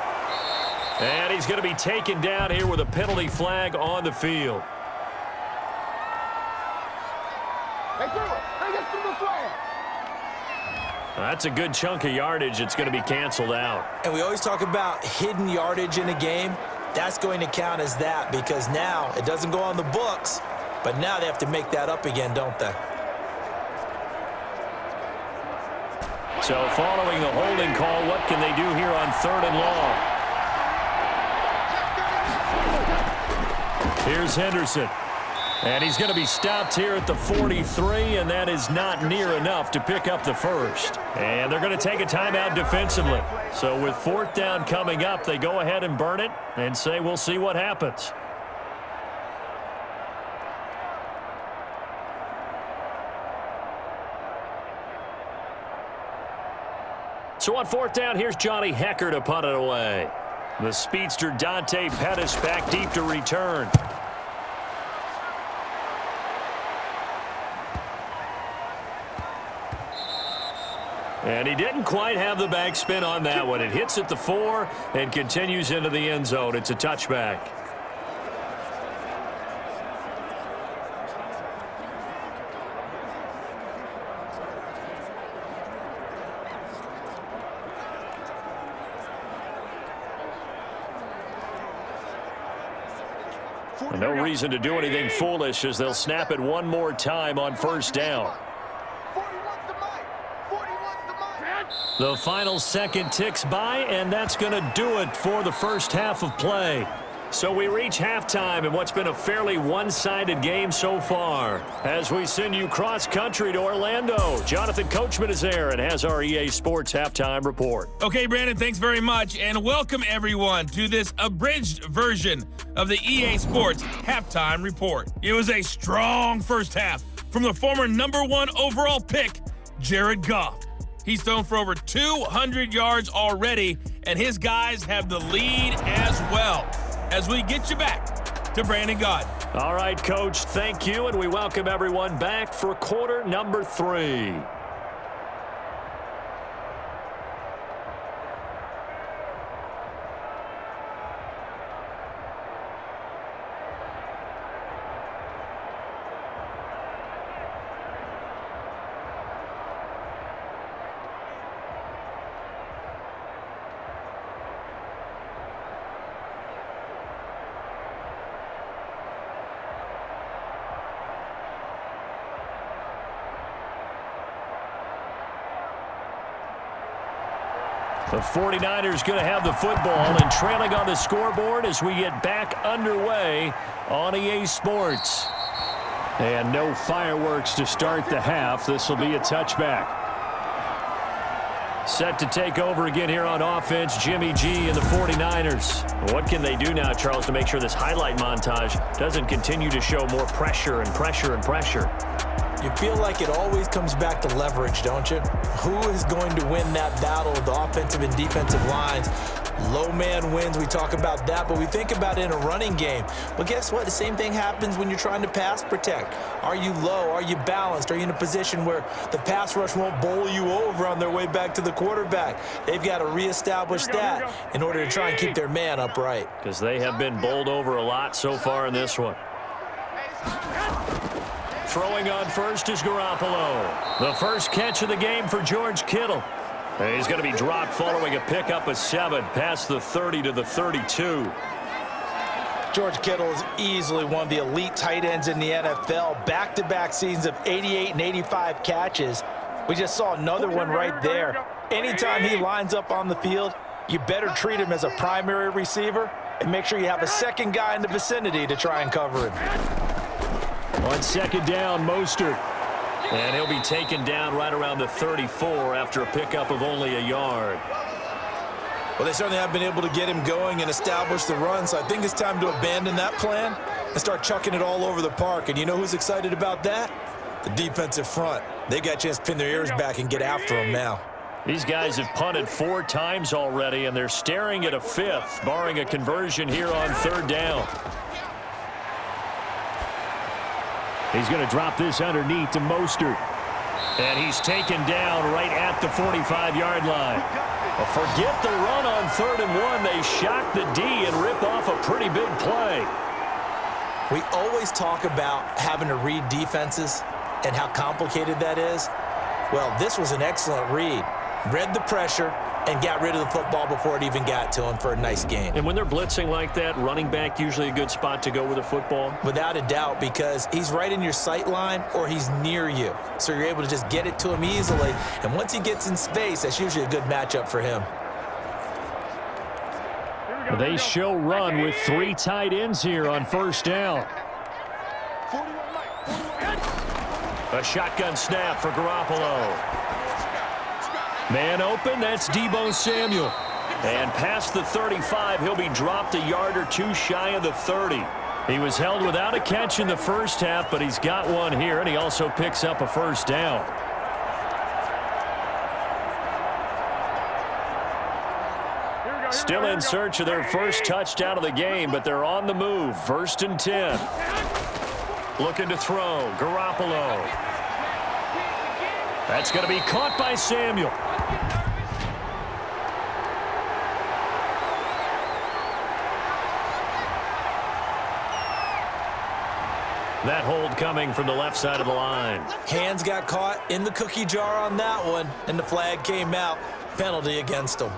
And he's going to be taken down here with a penalty flag on the field. That's a good chunk of yardage. It's going to be canceled out. And we always talk about hidden yardage in a game. That's going to count as that because now it doesn't go on the books, but now they have to make that up again, don't they? So following the holding call, what can they do here on 3rd and long? Here's Henderson. And he's going to be stopped here at the 43, and that is not near enough to pick up the first. And they're going to take a timeout defensively. So with 4th down coming up, they go ahead and burn it and say we'll see what happens. So on 4th down, here's Johnny Hecker to punt it away. The speedster Dante Pettis back deep to return. And he didn't quite have the backspin on that one. It hits at the 4 and continues into the end zone. It's a touchback. And no reason to do anything foolish as they'll snap it one more time on 1st down. The final second ticks by, and that's going to do it for the first half of play. So we reach halftime in what's been a fairly one-sided game so far. As we send you cross-country to Orlando, Jonathan Coachman is there and has our EA Sports halftime report. Okay, Brandon, thanks very much, and welcome everyone to this abridged version of the EA Sports halftime report. It was a strong first half from the former #1 overall pick, Jared Goff. He's thrown for over 200 yards already, and his guys have the lead as well. As we get you back to Brandon Gaudin. All right, Coach, thank you, and we welcome everyone back for quarter number 3. The 49ers going to have the football and trailing on the scoreboard as we get back underway on EA Sports. And no fireworks to start the half. This will be a touchback. Set to take over again here on offense, Jimmy G and the 49ers. What can they do now, Charles, to make sure this highlight montage doesn't continue to show more pressure and pressure and pressure? You feel like it always comes back to leverage, don't you? Who is going to win that battle of the offensive and defensive lines? Low man wins. We talk about that, but we think about it in a running game. But guess what? The same thing happens when you're trying to pass protect. Are you low? Are you balanced? Are you in a position where the pass rush won't bowl you over on their way back to the quarterback? They've got to reestablish that in order to try and keep their man upright. Because they have been bowled over a lot so far in this one. Throwing on first is Garoppolo. The first catch of the game for George Kittle. And he's going to be dropped following a pickup of 7 past the 30 to the 32. George Kittle is easily one of the elite tight ends in the NFL. Back-to-back seasons of 88 and 85 catches. We just saw another one right there. Anytime he lines up on the field, you better treat him as a primary receiver and make sure you have a second guy in the vicinity to try and cover him. On second down, Mostert. And he'll be taken down right around the 34 after a pickup of only a yard. Well, they certainly have been able to get him going and establish the run, so I think it's time to abandon that plan and start chucking it all over the park. And you know who's excited about that? The defensive front. They got a chance to pin their ears back and get after him now. These guys have punted 4 times already, and they're staring at a 5th, barring a conversion here on 3rd down. He's going to drop this underneath to Mostert. And he's taken down right at the 45-yard line. Well, forget the run on 3rd and 1. They shock the D and rip off a pretty big play. We always talk about having to read defenses and how complicated that is. Well, this was an excellent read. Read the pressure and got rid of the football before it even got to him for a nice gain. And when they're blitzing like that, running back usually a good spot to go with the football? Without a doubt, because he's right in your sight line or he's near you. So you're able to just get it to him easily. And once he gets in space, that's usually a good matchup for him. They show run with 3 tight ends here on first down. A shotgun snap for Garoppolo. Man open, that's Deebo Samuel. And past the 35, he'll be dropped a yard or two shy of the 30. He was held without a catch in the first half, but he's got one here, and he also picks up a first down. Still in search of their first touchdown of the game, but they're on the move. 1st and 10. Looking to throw. Garoppolo. That's going to be caught by Samuel. That hold coming from the left side of the line. Hands got caught in the cookie jar on that one, and the flag came out. Penalty against him.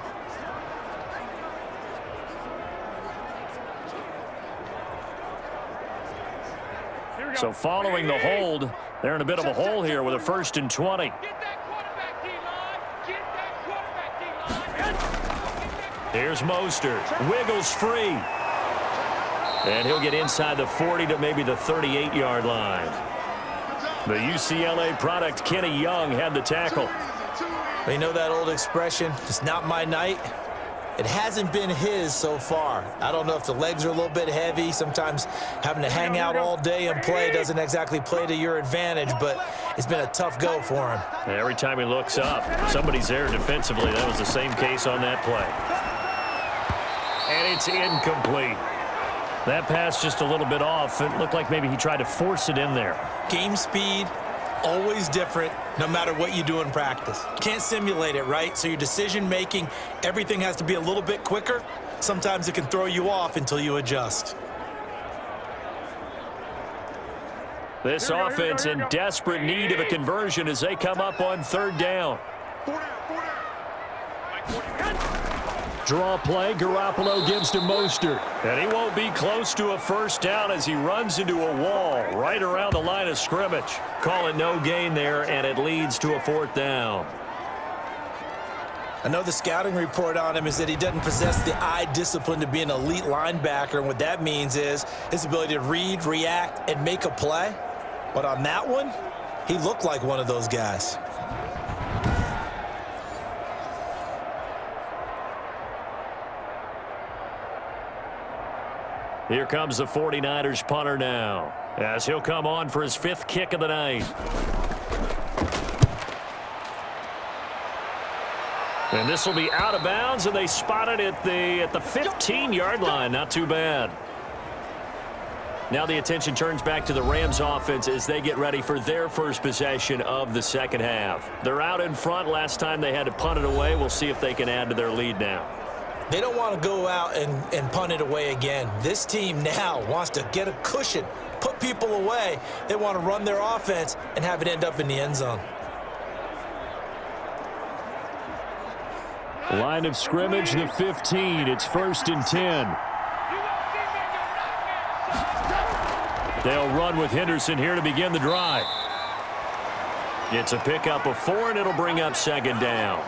So following the hold, they're in a bit of a hole here with a 1st and 20. Here's Mostert. Wiggles free. And he'll get inside the 40 to maybe the 38-yard line. The UCLA product, Kenny Young, had the tackle. You know that old expression, it's not my night? It hasn't been his so far. I don't know if the legs are a little bit heavy. Sometimes having to hang out all day and play doesn't exactly play to your advantage, but it's been a tough go for him. Every time he looks up, somebody's there defensively. That was the same case on that play. And it's incomplete. That pass just a little bit off. It looked like maybe he tried to force it in there. Game speed, always different, no matter what you do in practice. Can't simulate it, right? So your decision-making, everything has to be a little bit quicker. Sometimes it can throw you off until you adjust. This offense in desperate need of a conversion as they come up on 3rd down. Draw play, Garoppolo gives to Mostert. And he won't be close to a first down as he runs into a wall right around the line of scrimmage. Call it no gain there, and it leads to a 4th down. I know the scouting report on him is that he doesn't possess the eye discipline to be an elite linebacker, and what that means is his ability to read, react, and make a play. But on that one, he looked like one of those guys. Here comes the 49ers punter now, as he'll come on for his 5th kick of the night. And this will be out of bounds, and they spot it at the 15-yard line. Not too bad. Now the attention turns back to the Rams offense as they get ready for their first possession of the second half. They're out in front. Last time they had to punt it away. We'll see if they can add to their lead now. They don't want to go out and punt it away again. This team now wants to get a cushion, put people away. They want to run their offense and have it end up in the end zone. Line of scrimmage, the 15. It's 1st and 10. They'll run with Henderson here to begin the drive. It's a pickup of 4, and it'll bring up 2nd down.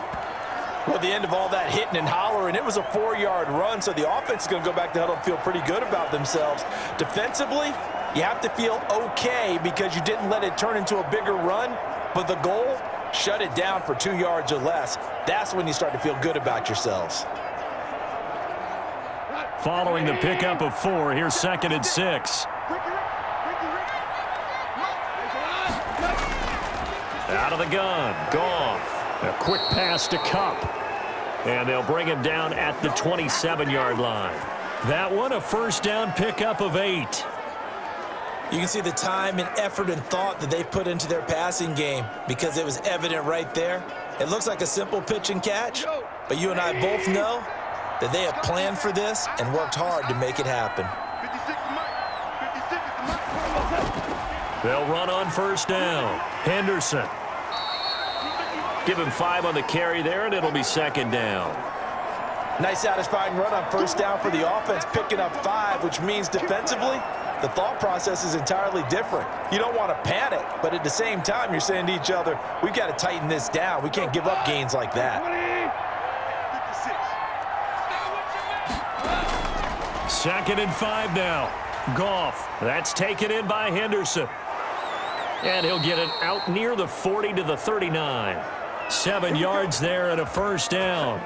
Well, at the end of all that hitting and hollering, it was a 4-yard run, so the offense is going to go back to huddle and feel pretty good about themselves. Defensively, you have to feel okay because you didn't let it turn into a bigger run, but the goal, shut it down for 2 yards or less. That's when you start to feel good about yourselves. Following the pickup of 4, here's 2nd and 6. Out of the gun, Goff. A quick pass to Kupp. And they'll bring him down at the 27-yard line. That one, a 1st down pickup of 8. You can see the time and effort and thought that they put into their passing game because it was evident right there. It looks like a simple pitch and catch, but you and I both know that they have planned for this and worked hard to make it happen. They'll run on 1st down. Henderson. Give him 5 on the carry there, and it'll be 2nd down. Nice satisfying run on 1st down for the offense, picking up 5, which means defensively, the thought process is entirely different. You don't want to panic, but at the same time, you're saying to each other, we've got to tighten this down. We can't give up gains like that. 2nd and 5 now. Goff. That's taken in by Henderson. And he'll get it out near the 40 to the 39. 7 yards there and a first down.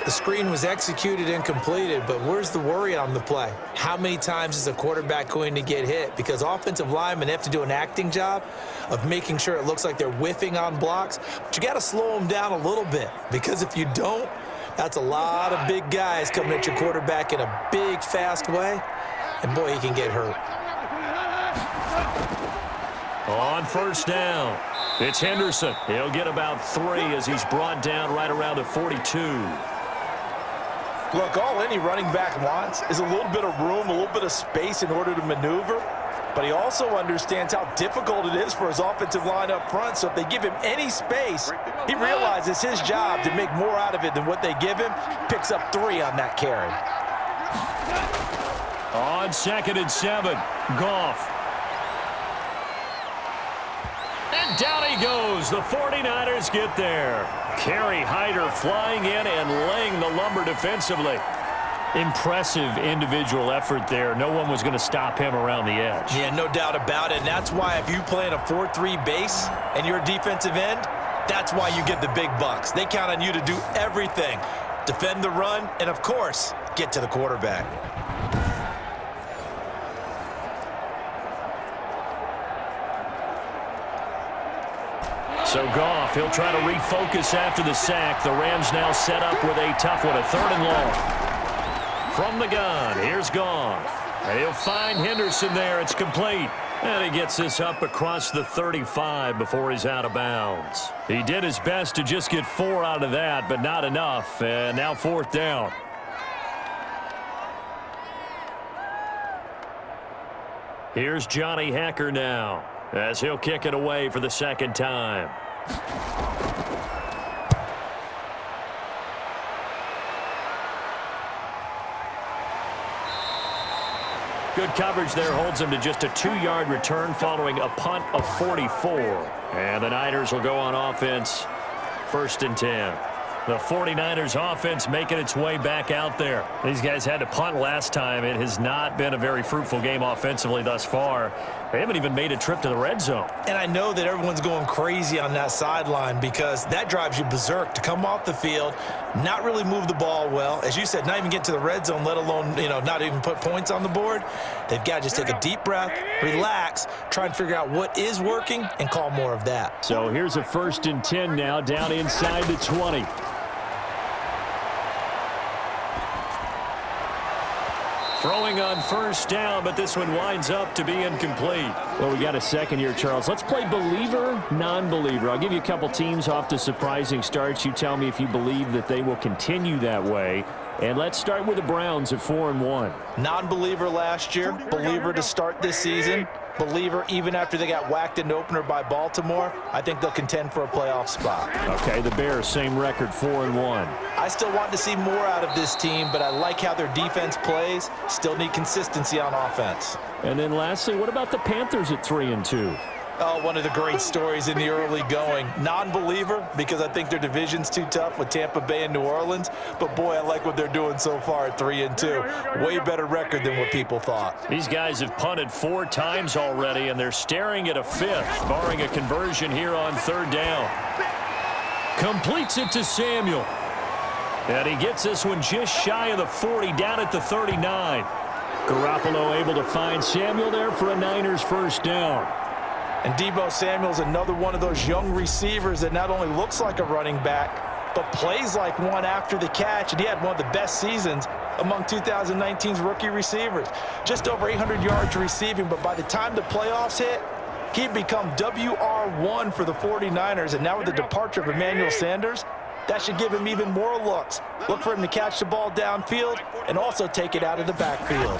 The screen was executed and completed, but where's the worry on the play? How many times is a quarterback going to get hit? Because offensive linemen have to do an acting job of making sure it looks like they're whiffing on blocks. But you got to slow them down a little bit, because if you don't, that's a lot of big guys coming at your quarterback in a big, fast way. And boy, he can get hurt. On first down, it's Henderson. He'll get about 3 as he's brought down right around the 42. Look, all any running back wants is a little bit of room, a little bit of space in order to maneuver. But he also understands how difficult it is for his offensive line up front. So if they give him any space, he realizes his job to make more out of it than what they give him. Picks up 3 on that carry. On 2nd and 7, Goff. And down he goes. The 49ers get there. Kerry Hyder flying in and laying the lumber defensively. Impressive individual effort there. No one was going to stop him around the edge. Yeah, no doubt about it. And that's why if you play in a 4-3 base and you're a defensive end, that's why you get the big bucks. They count on you to do everything. Defend the run and, of course, get to the quarterback. So Goff, he'll try to refocus after the sack. The Rams now set up with a tough one, a 3rd and long. From the gun, here's Goff. And he'll find Henderson there. It's complete. And he gets this up across the 35 before he's out of bounds. He did his best to just get 4 out of that, but not enough. And now 4th down. Here's Johnny Hacker now, as he'll kick it away for the 2nd time. Good coverage there holds him to just a 2-yard return following a punt of 44. And the Niners will go on offense, 1st and 10. The 49ers offense making its way back out there. These guys had to punt last time. It has not been a very fruitful game offensively thus far. They haven't even made a trip to the red zone. And I know that everyone's going crazy on that sideline because that drives you berserk to come off the field, not really move the ball well. As you said, not even get to the red zone, let alone, not even put points on the board. They've got to just take a deep breath, relax, try and figure out what is working, and call more of that. So here's a 1st and 10 now, down inside the 20. Throwing on 1st down, but this one winds up to be incomplete. Well, we got a second here, Charles. Let's play believer, non-believer. I'll give you a couple teams off to surprising starts. You tell me if you believe that they will continue that way. And let's start with the Browns at 4-1. Non-believer last year, believer to start this season. Believer even after they got whacked in the opener by Baltimore. I think they'll contend for a playoff spot. Okay, the Bears, same record, 4-1. I still want to see more out of this team, but I like how their defense plays. Still need consistency on offense. And then lastly, what about the Panthers at 3-2? Oh, one of the great stories in the early going. Non-believer, because I think their division's too tough with Tampa Bay and New Orleans. But, boy, I like what they're doing so far at 3-2. Way better record than what people thought. These guys have punted 4 times already, and they're staring at a 5th, barring a conversion here on 3rd down. Completes it to Samuel. And he gets this one just shy of the 40, down at the 39. Garoppolo able to find Samuel there for a Niners 1st down. And Deebo Samuel's another one of those young receivers that not only looks like a running back, but plays like one after the catch. And he had one of the best seasons among 2019's rookie receivers. Just over 800 yards receiving, but by the time the playoffs hit, he'd become WR1 for the 49ers. And now with the departure of Emmanuel Sanders, that should give him even more looks. Look for him to catch the ball downfield and also take it out of the backfield.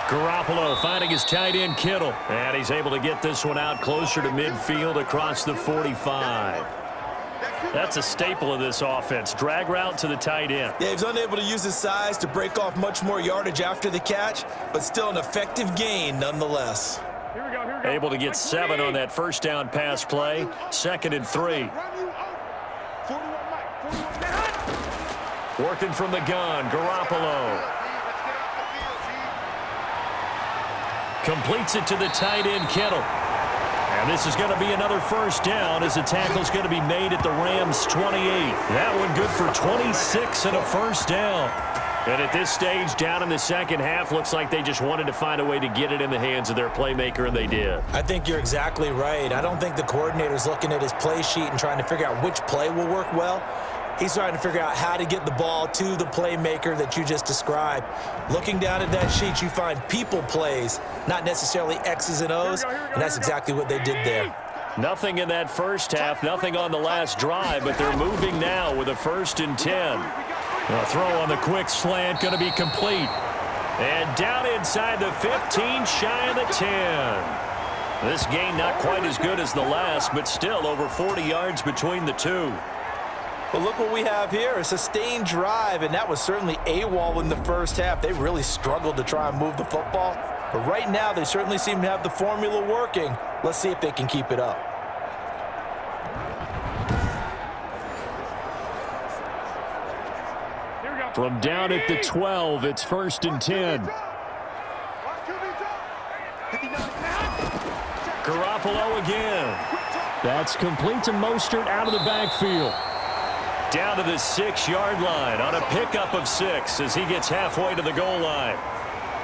Garoppolo finding his tight end Kittle, and he's able to get this one out closer to midfield across the 45. That's a staple of this offense. Drag route to the tight end. Yeah, he's unable to use his size to break off much more yardage after the catch, but still an effective gain nonetheless. Able to get 7 on that 1st down pass play. 2nd and 3. Working from the gun, Garoppolo. Completes it to the tight end, Kittle. And this is going to be another first down as the tackle's going to be made at the Rams' 28. That one good for 26 and a first down. And at this stage, down in the second half, looks like they just wanted to find a way to get it in the hands of their playmaker, and they did. I think you're exactly right. I don't think the coordinator's looking at his play sheet and trying to figure out which play will work well. He's trying to figure out how to get the ball to the playmaker that you just described. Looking down at that sheet, you find people plays, not necessarily X's and O's, and that's exactly what they did there. Nothing in that first half, nothing on the last drive, but they're moving now with a 1st and 10. A throw on the quick slant going to be complete. And down inside the 15, shy of the 10. This gain not quite as good as the last, but still over 40 yards between the two. But look what we have here, a sustained drive, and that was certainly AWOL in the first half. They really struggled to try and move the football. But right now, they certainly seem to have the formula working. Let's see if they can keep it up. From down at the 12, it's 1st and 10. Garoppolo again. That's complete to Mostert out of the backfield. Down to the 6-yard line on a pickup of 6 as he gets halfway to the goal line.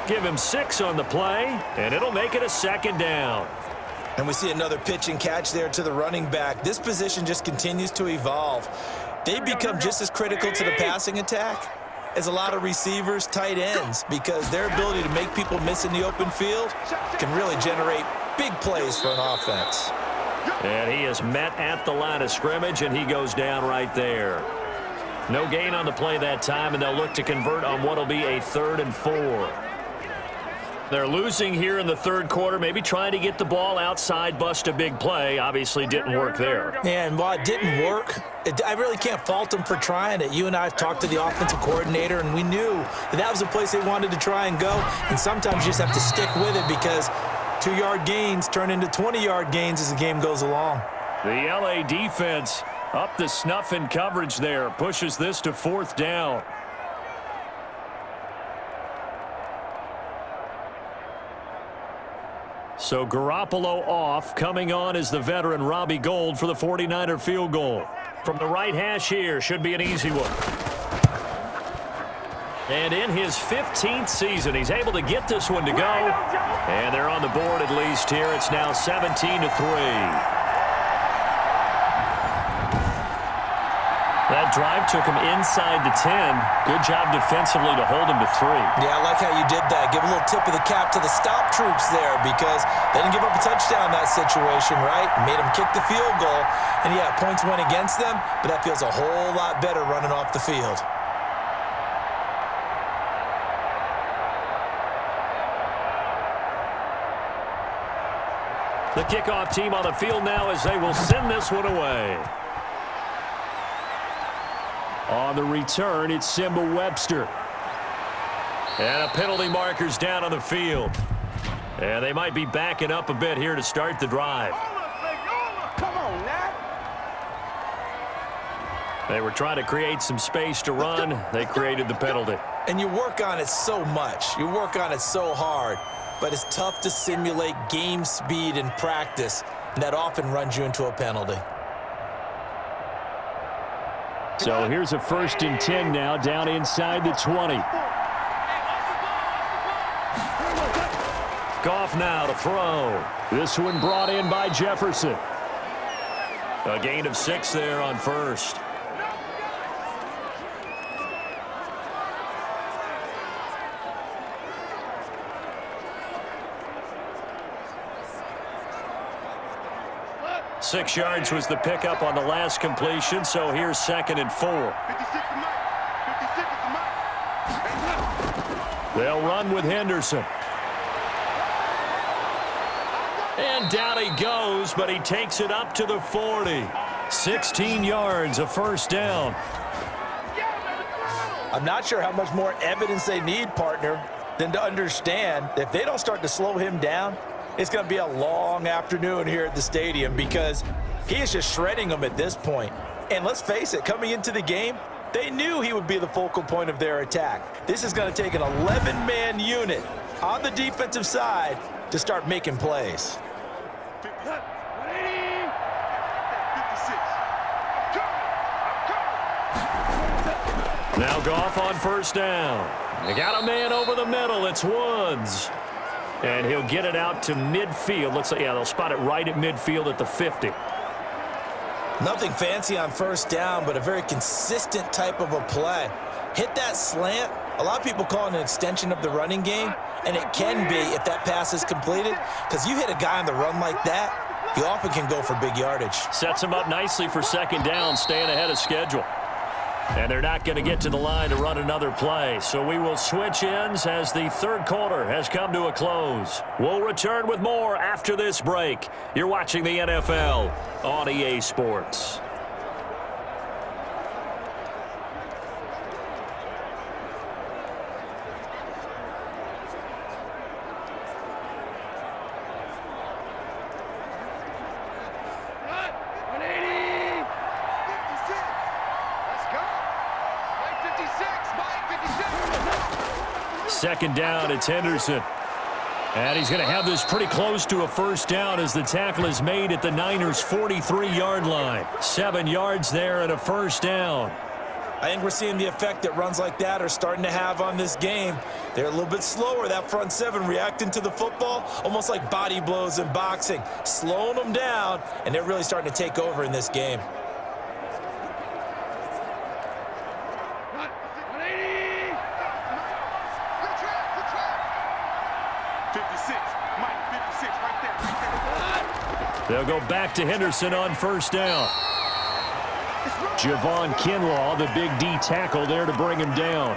Give him 6 on the play, and it'll make it a 2nd down. And we see another pitch and catch there to the running back. This position just continues to evolve. They become just as critical to the passing attack as a lot of receivers, tight ends, because their ability to make people miss in the open field can really generate big plays for an offense. And he is met at the line of scrimmage, and he goes down right there. No gain on the play that time, and they'll look to convert on what will be a 3rd and 4. They're losing here in the third quarter, maybe trying to get the ball outside, bust a big play. Obviously didn't work there. Yeah, and while it didn't work, I really can't fault them for trying it. You and I have talked to the offensive coordinator, and we knew that was a place they wanted to try and go. And sometimes you just have to stick with it because 2-yard gains turn into 20-yard gains as the game goes along. The LA defense up the snuff in coverage there. Pushes this to 4th down. So Garoppolo off. Coming on is the veteran Robbie Gould for the 49er field goal. From the right hash here, should be an easy one. And in his 15th season, he's able to get this one to go. And they're on the board at least here. It's now 17-3. That drive took him inside the 10. Good job defensively to hold him to 3. Yeah, I like how you did that. Give a little tip of the cap to the stop troops there because they didn't give up a touchdown in that situation, right? Made them kick the field goal. And, yeah, points went against them, but that feels a whole lot better running off the field. The kickoff team on the field now as they will send this one away. On the return, it's Simba Webster. And a penalty marker's down on the field. And they might be backing up a bit here to start the drive. Come on, Nat. They were trying to create some space to run. They created the penalty. And you work on it so much. You work on it so hard. But it's tough to simulate game speed in practice. And that often runs you into a penalty. So here's a 1st and 10 now, down inside the 20. Goff now to throw. This one brought in by Jefferson. A gain of 6 there on 1st. Six yards was the pickup on the last completion, so here's 2nd and 4. They'll run with Henderson. And down he goes, but he takes it up to the 40. 16 yards, a 1st down. I'm not sure how much more evidence they need, partner, than to understand that if they don't start to slow him down, it's going to be a long afternoon here at the stadium because he is just shredding them at this point. And let's face it, coming into the game, They knew he would be the focal point of their attack. This is going to take an 11-man unit on the defensive side to start making plays. Now Goff on first down. They got a man over the middle. It's Woods. And he'll get it out to midfield. Looks like, yeah, they'll spot it right at midfield at the 50. Nothing fancy on first down, but a very consistent type of a play. Hit that slant. A lot of people call it an extension of the running game, and it can be if that pass is completed, because you hit a guy on the run like that, he often can go for big yardage. Sets him up nicely for second down, staying ahead of schedule. And they're not going to get to the line to run another play. So we will switch ends as the third quarter has come to a close. We'll return with more after this break. You're watching the NFL on EA Sports. Second down, it's Henderson. And he's going to have this pretty close to a first down as the tackle is made at the Niners' 43-yard line. 7 yards there and a first down. I think we're seeing the effect that runs like that are starting to have on this game. They're a little bit slower, that front seven, reacting to the football, almost like body blows in boxing, slowing them down, and they're really starting to take over in this game. They'll go back to Henderson on first down. Javon Kinlaw, the big D tackle there to bring him down.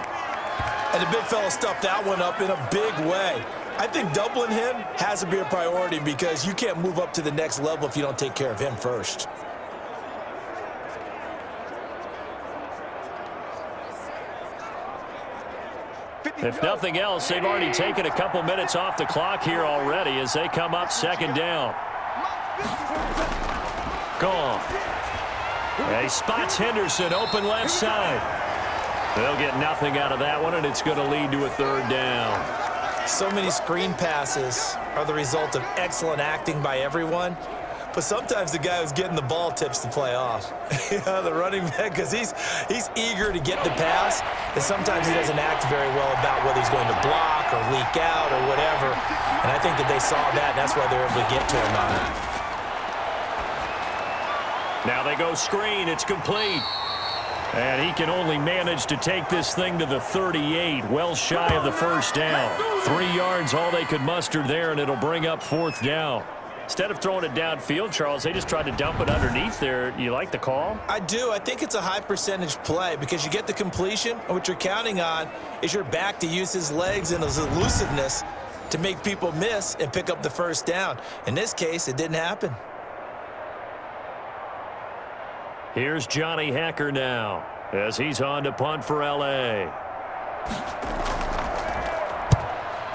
And the big fella stuffed that one up in a big way. I think doubling him has to be a priority because you can't move up to the next level if you don't take care of him first. If nothing else, they've already taken a couple minutes off the clock here already as they come up second down. Gone. He spots Henderson open left side. They'll get nothing out of that one, and it's going to lead to a third down. So many screen passes are the result of excellent acting by everyone. But sometimes the guy who's getting the ball tips the play off. The running back, because he's eager to get the pass, and sometimes he doesn't act very well about whether he's going to block or leak out or whatever. And I think that they saw that, and that's why they were able to get to him on it. Now they go screen. It's complete. And he can only manage to take this thing to the 38, well shy of the first down. 3 yards, all they could muster there, and it'll bring up fourth down. Instead of throwing it downfield, Charles, they just tried to dump it underneath there. You like the call? I do. I think it's a high percentage play because you get the completion, and what you're counting on is your back to use his legs and his elusiveness to make people miss and pick up the first down. In this case, it didn't happen. Here's Johnny Hacker now as he's on to punt for L.A.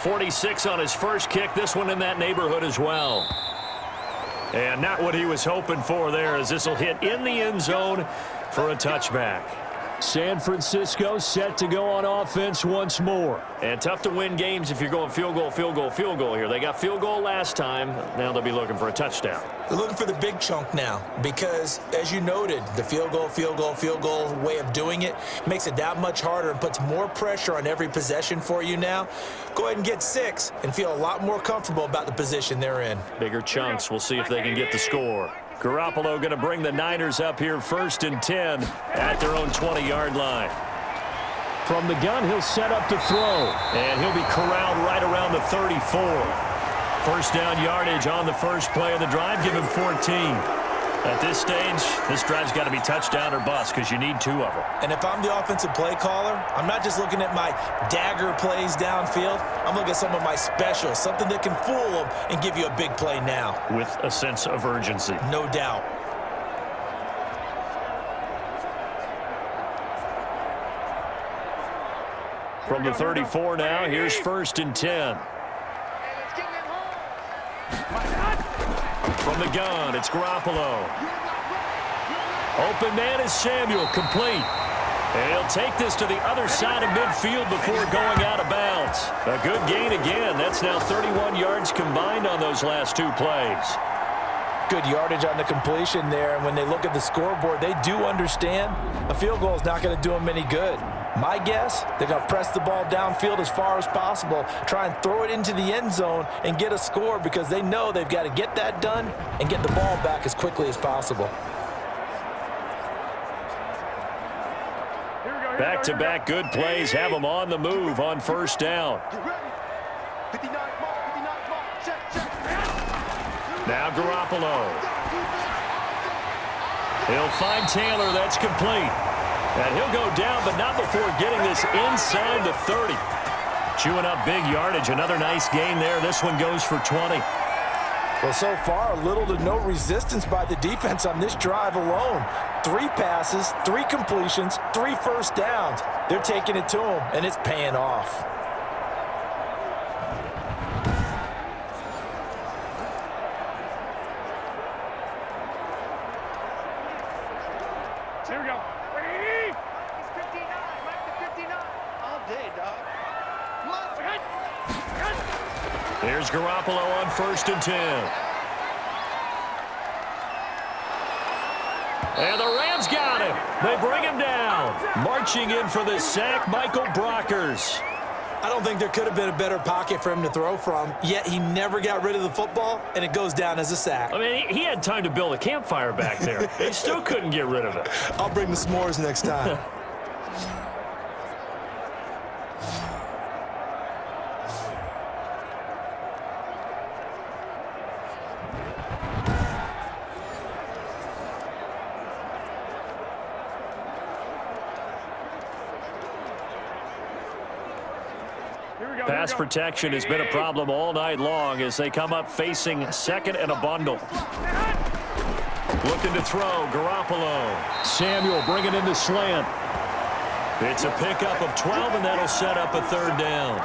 46 on his first kick. This one in that neighborhood as well. And not what he was hoping for there as this will hit in the end zone for a touchback. San Francisco set to go on offense once more. And tough to win games if you're going field goal, field goal, field goal here. They got field goal last time. Now they'll be looking for a touchdown. They're looking for the big chunk now because, as you noted, the field goal way of doing it makes it that much harder and puts more pressure on every possession for you now. Go ahead and get 6 and feel a lot more comfortable about the position they're in. Bigger chunks. We'll see if they can get the score. Garoppolo going to bring the Niners up here 1st and 10 at their own 20-yard line. From the gun, he'll set up to throw, and he'll be corralled right around the 34. First down yardage on the first play of the drive. Give him 14. At this stage, this drive's got to be touchdown or bust because you need 2 of them. And if I'm the offensive play caller, I'm not just looking at my dagger plays downfield. I'm looking at some of my specials, something that can fool them and give you a big play now. With a sense of urgency. No doubt. From the 34 now, here's 1st and 10. From the gun, it's Garoppolo. Open man is Samuel, complete. And he'll take this to the other side of midfield before going out of bounds. A good gain again. That's now 31 yards combined on those last two plays. Good yardage on the completion there, and when they look at the scoreboard, they do understand a field goal is not going to do them any good. My guess, they're going to press the ball downfield as far as possible, try and throw it into the end zone and get a score because they know they've got to get that done and get the ball back as quickly as possible. Back-to-back good plays have them on the move on first down. Now Garoppolo. He'll find Taylor. That's complete. And he'll go down, but not before getting this inside the 30. Chewing up big yardage. Another nice gain there. This one goes for 20. Well, so far, little to no resistance by the defense on this drive alone. 3 passes, 3 completions, 3 first downs. They're taking it to them, and it's paying off. Here we go. Ready? It's 59. Mike the 59. All day, dog. Here's Garoppolo on 1st and 10. And the Rams got him. They bring him down. Marching in for the sack, Michael Brockers. I don't think there could have been a better pocket for him to throw from, yet he never got rid of the football, and it goes down as a sack. I mean, he had time to build a campfire back there. He still couldn't get rid of it. I'll bring the s'mores next time. Pass protection has been a problem all night long as they come up facing second and a bundle. Looking to throw, Garoppolo. Samuel bringing in the slant. It's a pickup of 12, and that'll set up a 3rd down.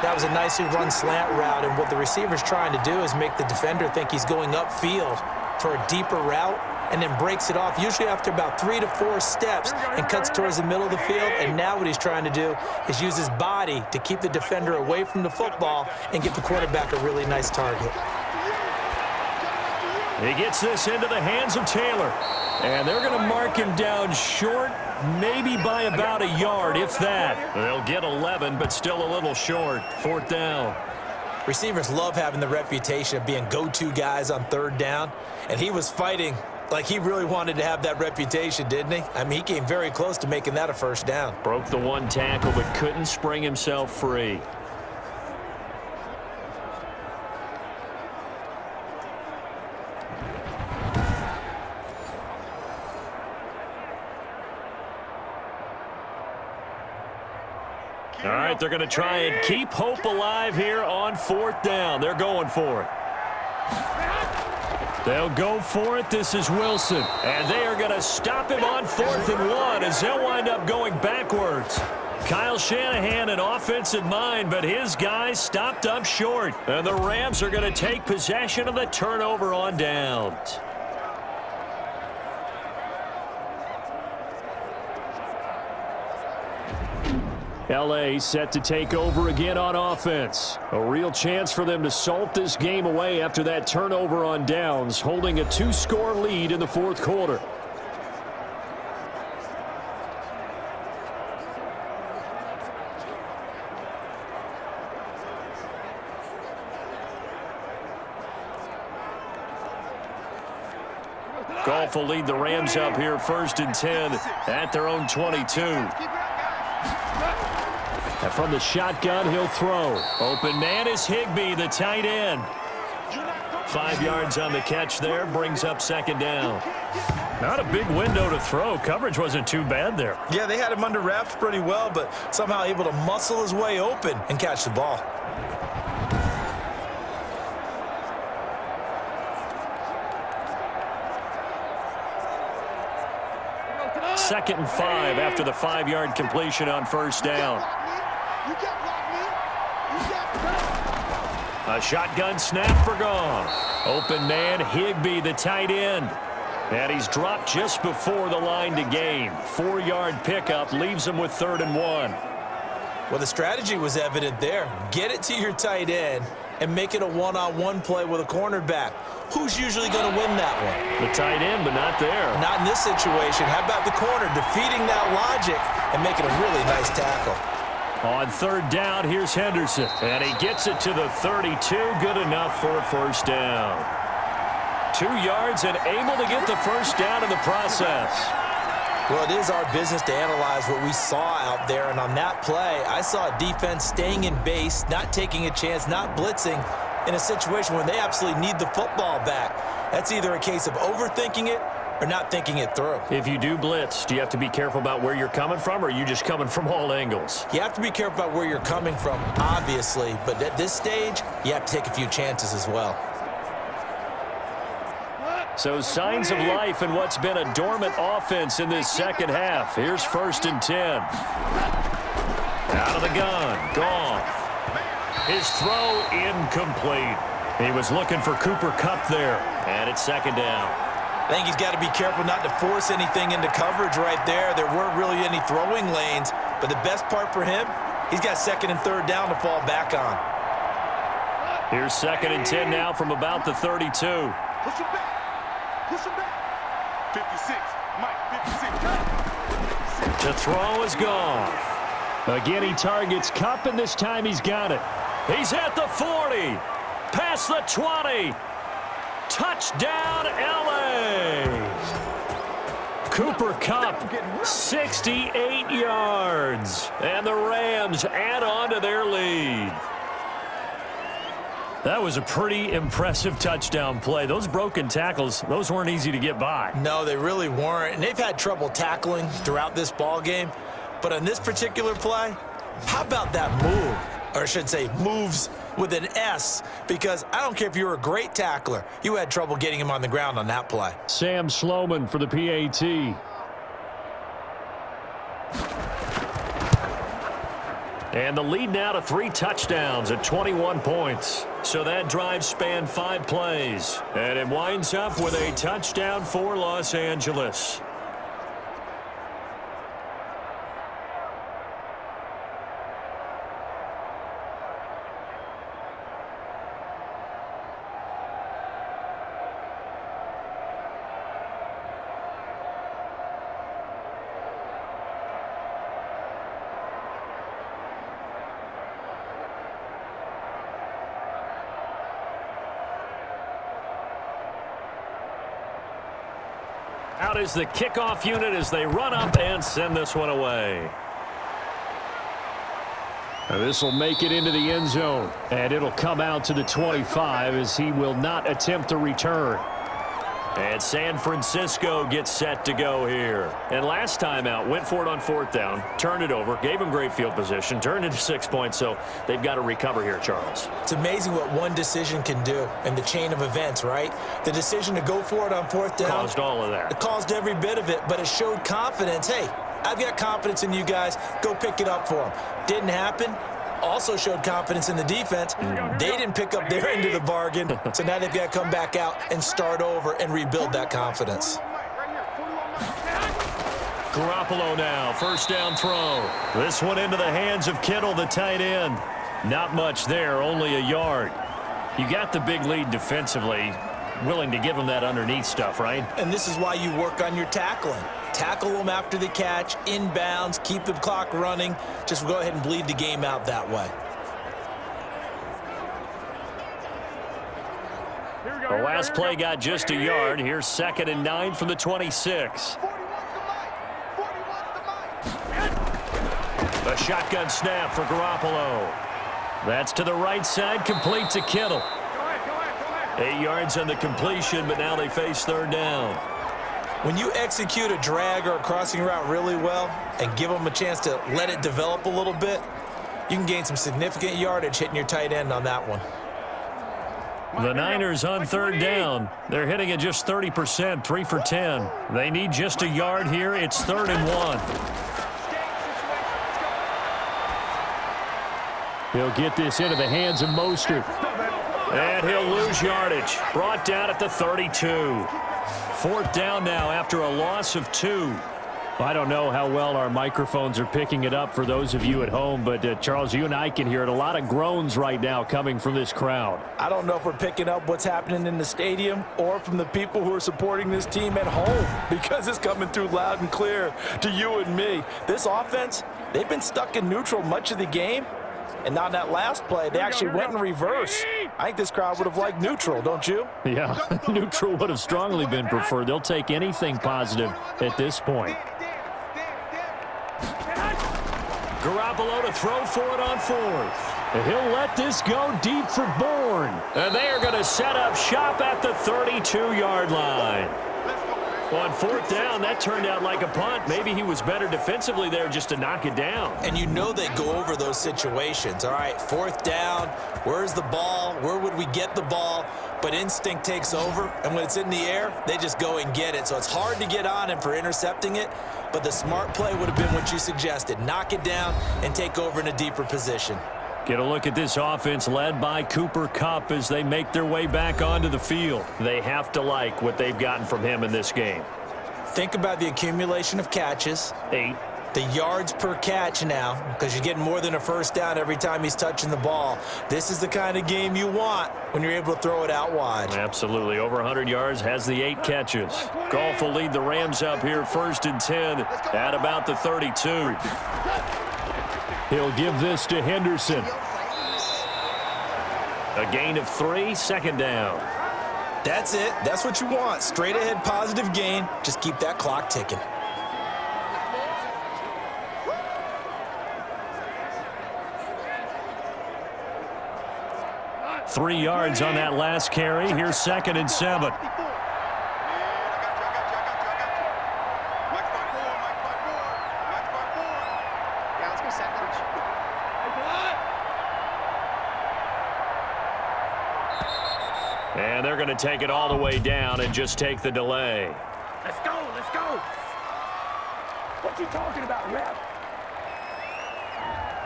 That was a nicely run slant route, and what the receiver's trying to do is make the defender think he's going upfield for a deeper route, and then breaks it off, usually after about 3 to 4 steps, and cuts towards the middle of the field. And now what he's trying to do is use his body to keep the defender away from the football and get the quarterback a really nice target. He gets this into the hands of Taylor. And they're going to mark him down short, maybe by about a yard, if that. They'll get 11, but still a little short. 4th down. Receivers love having the reputation of being go-to guys on 3rd down, and he was fighting like he really wanted to have that reputation, didn't he? I mean, he came very close to making that a 1st down. Broke the 1 tackle, but couldn't spring himself free. All right, they're going to try and keep hope alive here on 4th down. They're going for it. They'll go for it. This is Wilson. And they are going to stop him on 4th and 1 as they'll wind up going backwards. Kyle Shanahan an offensive mind, but his guys stopped up short. And the Rams are going to take possession of the turnover on downs. L.A. set to take over again on offense. A real chance for them to salt this game away after that turnover on downs, holding a 2-score lead in the 4th quarter. Goff will lead the Rams up here 1st and 10 at their own 22. And from the shotgun, he'll throw. Open man is Higbee, the tight end. 5 yards on the catch there, brings up 2nd down. Not a big window to throw. Coverage wasn't too bad there. Yeah, they had him under wraps pretty well, but somehow able to muscle his way open and catch the ball. Second and 5 after the 5-yard completion on 1st down. A shotgun snap for Goff. Open man, Higbee, the tight end. And he's dropped just before the line to gain. 4-yard pickup leaves him with 3rd and 1. Well, the strategy was evident there. Get it to your tight end and make it a one-on-one play with a cornerback. Who's usually going to win that one? The tight end, but not there. Not in this situation. How about the corner defeating that logic and making a really nice tackle? On 3rd down, here's Henderson. And he gets it to the 32. Good enough for a 1st down. 2 yards and able to get the 1st down in the process. Well, it is our business to analyze what we saw out there, and on that play, I saw a defense staying in base, not taking a chance, not blitzing in a situation when they absolutely need the football back. That's either a case of overthinking it or not thinking it through. If you do blitz, do you have to be careful about where you're coming from, or are you just coming from all angles? You have to be careful about where you're coming from, obviously, but at this stage, you have to take a few chances as well. So signs of life in what's been a dormant offense in this 2nd half. Here's 1st and 10. Out of the gun. Goff. His throw incomplete. He was looking for Cooper Kupp there. And it's 2nd down. I think he's got to be careful not to force anything into coverage right there. There weren't really any throwing lanes. But the best part for him, he's got 2nd and 3rd down to fall back on. Here's 2nd and 10 now from about the 32. Push him back. Push him back. 56. Mike, 56. The throw is gone. Again, he targets Kupp, and this time he's got it. He's at the 40. Past the 20. Touchdown, L.A. Cooper Kupp, 68 yards. And the Rams add on to their lead. That was a pretty impressive touchdown play. Those broken tackles, those weren't easy to get by. No, they really weren't. And they've had trouble tackling throughout this ball game. But on this particular play, how about that move? Or I should say moves with an S, because I don't care if you were a great tackler. You had trouble getting him on the ground on that play. Sam Sloman for the PAT. And the lead now to 3 touchdowns at 21 points. So that drive spanned 5 plays. And it winds up with a touchdown for Los Angeles. Out is the kickoff unit as they run up and send this one away. This will make it into the end zone, and it'll come out to the 25 as he will not attempt a return. And San Francisco gets set to go here. And last time out, went for it on 4th down, turned it over, gave him great field position, turned it to 6 points, so they've got to recover here, Charles. It's amazing what one decision can do in the chain of events, right? The decision to go for it on 4th down. Caused all of that. It caused every bit of it, but it showed confidence. Hey, I've got confidence in you guys. Go pick it up for them. Didn't happen. Also showed confidence in the defense. They didn't pick up their end of the bargain, so now they've got to come back out and start over and rebuild that confidence. Garoppolo now, 1st down throw. This one into the hands of Kittle, the tight end. Not much there, only a yard. You got the big lead defensively, willing to give him that underneath stuff, right? And this is why you work on your tackling. Tackle them after the catch, inbounds, keep the clock running. Just go ahead and bleed the game out that way. The last play got just a yard. Here's 2nd and 9 from the 26. A shotgun snap for Garoppolo. That's to the right side, complete to Kittle. 8 yards on the completion, but now they face 3rd down. When you execute a drag or a crossing route really well and give them a chance to let it develop a little bit, you can gain some significant yardage hitting your tight end on that one. The Niners on 3rd down. They're hitting at just 30%, 3 for 10. They need just a yard here. It's 3rd and 1. He'll get this into the hands of Mostert. And he'll lose yardage. Brought down at the 32. Fourth down now after a loss of 2. I don't know how well our microphones are picking it up for those of you at home, but Charles, you and I can hear it. A lot of groans right now coming from this crowd. I don't know if we're picking up what's happening in the stadium or from the people who are supporting this team at home, because it's coming through loud and clear to you and me. This offense, they've been stuck in neutral much of the game, and on that last play, they actually went in reverse. I think this crowd would have liked neutral, don't you? Yeah, neutral would have strongly been preferred. They'll take anything positive at this point. Garoppolo to throw for it on 4th. And he'll let this go deep for Bourne. And they are going to set up shop at the 32-yard line. On 4th down, that turned out like a punt. Maybe he was better defensively there just to knock it down. And you know they go over those situations. All right, 4th down, where's the ball? Where would we get the ball? But instinct takes over, and when it's in the air, they just go and get it. So it's hard to get on him for intercepting it, but the smart play would have been what you suggested. Knock it down and take over in a deeper position. Get a look at this offense led by Cooper Kupp as they make their way back onto the field. They have to like what they've gotten from him in this game. Think about the accumulation of catches. 8. The yards per catch now, because you're getting more than a first down every time he's touching the ball. This is the kind of game you want when you're able to throw it out wide. Absolutely. Over 100 yards, has the 8 catches. Goff will lead the Rams up here 1st and 10 at about the 32. He'll give this to Henderson. A gain of 3, 2nd down. That's it. That's what you want. Straight ahead positive gain. Just keep that clock ticking. Three yards on that last carry. Here's 2nd and 7. And they're going to take it all the way down and just take the delay. Let's go, let's go. What you talking about, ref?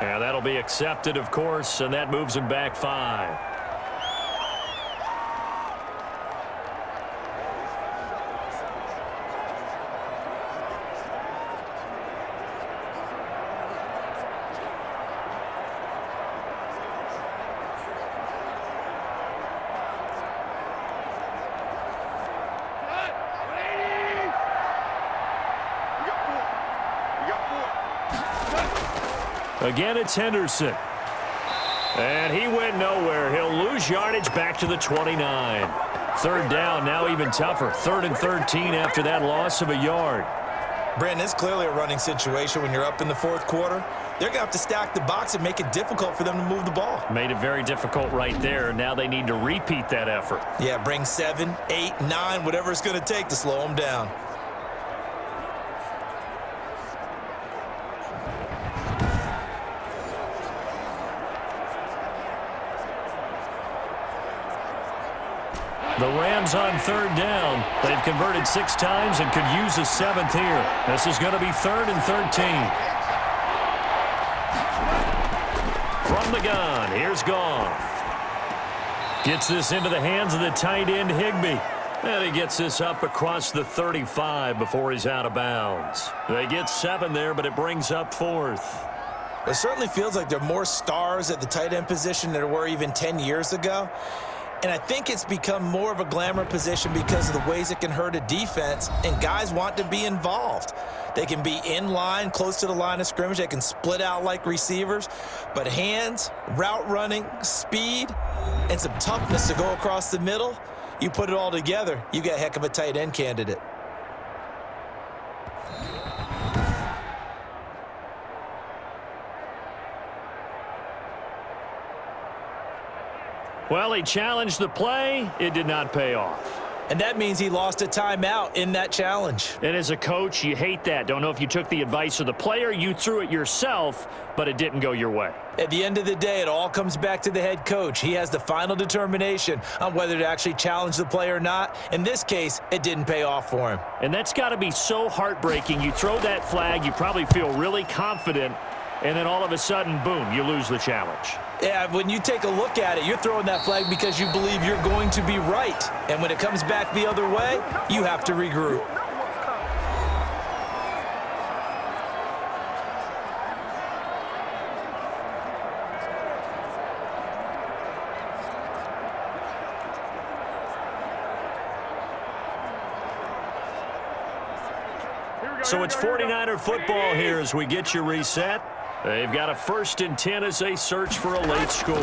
And that'll be accepted, of course, and that moves him back 5. Again, it's Henderson. And he went nowhere. He'll lose yardage back to the 29. 3rd down, now even tougher. 3rd and 13 after that loss of a yard. Brandon, it's clearly a running situation when you're up in the 4th quarter. They're going to have to stack the box and make it difficult for them to move the ball. Made it very difficult right there. Now they need to repeat that effort. Yeah, bring 7, 8, 9, whatever it's going to take to slow them down. The Rams on 3rd down. They've converted 6 times and could use a 7th here. This is going to be 3rd and 13. From the gun, here's Goff. Gets this into the hands of the tight end, Higbee. And he gets this up across the 35 before he's out of bounds. They get 7 there, but it brings up 4th. It certainly feels like there are more stars at the tight end position than there were even 10 years ago. And I think it's become more of a glamour position because of the ways it can hurt a defense, and guys want to be involved. They can be in line, close to the line of scrimmage. They can split out like receivers. But hands, route running, speed, and some toughness to go across the middle, you put it all together, you got a heck of a tight end candidate. Well, he challenged the play. It did not pay off. And that means he lost a timeout in that challenge. And as a coach, you hate that. Don't know if you took the advice of the player, you threw it yourself, but it didn't go your way. At the end of the day, it all comes back to the head coach. He has the final determination on whether to actually challenge the play or not. In this case, it didn't pay off for him. And that's got to be so heartbreaking. You throw that flag, you probably feel really confident, and then all of a sudden, boom, you lose the challenge. Yeah, when you take a look at it, you're throwing that flag because you believe you're going to be right. And when it comes back the other way, you have to regroup. So it's 49er football here as we get you reset. They've got a 1st and 10 as they search for a late score.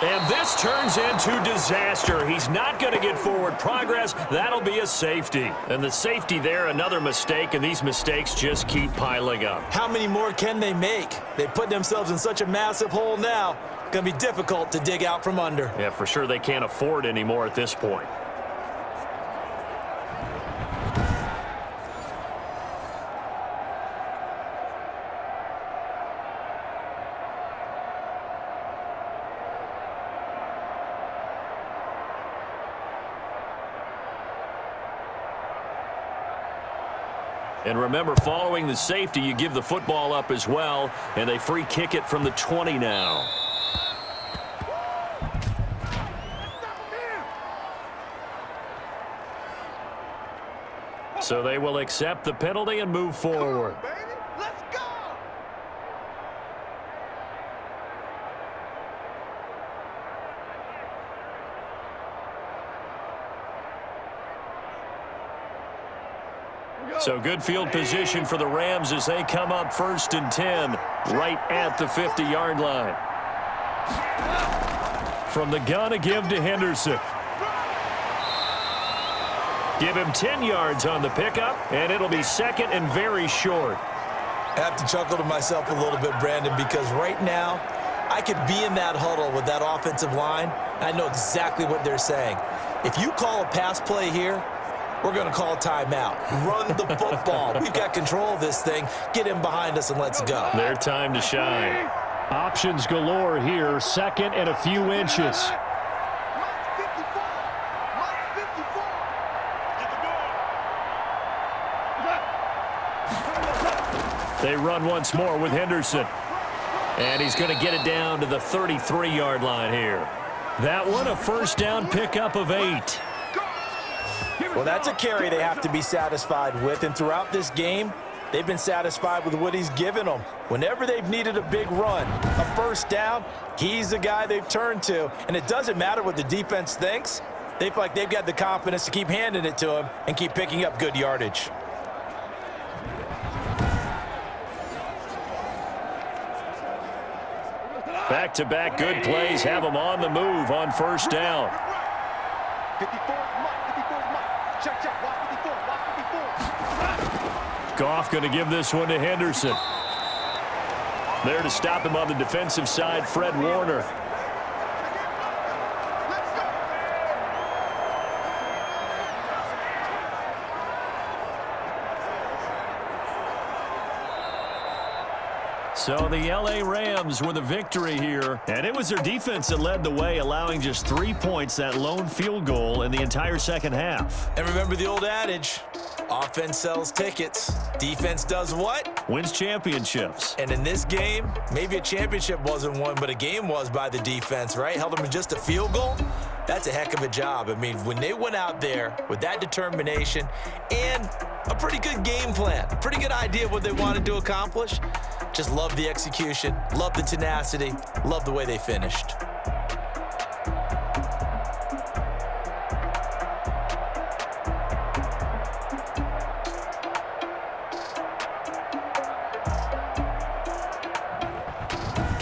And this turns into disaster. He's not going to get forward progress. That'll be a safety. And the safety there, another mistake, and these mistakes just keep piling up. How many more can they make? They put themselves in such a massive hole now. Going to be difficult to dig out from under. Yeah, for sure they can't afford anymore at this point. And remember, following the safety, you give the football up as well, and they free kick it from the 20 now. So they will accept the penalty and move forward. Let's go! So good field position for the Rams as they come up 1st and 10 right at the 50-yard line. From the gun, a give to Henderson. Give him 10 yards on the pickup, and it'll be 2nd and very short. I have to chuckle to myself a little bit, Brandon, because right now I could be in that huddle with that offensive line. I know exactly what they're saying. If you call a pass play here, we're going to call a timeout. Run the football. We've got control of this thing. Get him behind us and let's go. Their time to shine. Options galore here. 2nd and a few inches. They run once more with Henderson. And he's going to get it down to the 33-yard line here. That one a 1st down pickup of 8. Well, that's a carry they have to be satisfied with. And throughout this game, they've been satisfied with what he's given them. Whenever they've needed a big run, a 1st down, he's the guy they've turned to. And it doesn't matter what the defense thinks. They feel like they've got the confidence to keep handing it to him and keep picking up good yardage. Back-to-back good plays have them on the move on 1st down. 54, check, watch 54, watch 54. Goff going to give this one to Henderson. There to stop him on the defensive side, Fred Warner. So the L.A. Rams with a victory here. And it was their defense that led the way, allowing just 3 points, that lone field goal in the entire 2nd half. And remember the old adage, offense sells tickets. Defense does what? Wins championships. And in this game, maybe a championship wasn't won, but a game was by the defense, right? Held them to just a field goal. That's a heck of a job. I mean, when they went out there with that determination and a pretty good game plan, a pretty good idea of what they wanted to accomplish, just love the execution, love the tenacity, love the way they finished.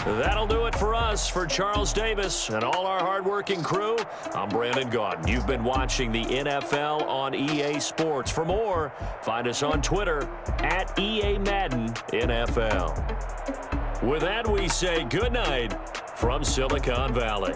That'll do it for us. For Charles Davis and all our hardworking crew, I'm Brandon Gaudin. You've been watching the NFL on EA Sports. For more, find us on Twitter at EA Madden NFL. With that, we say good night from Silicon Valley.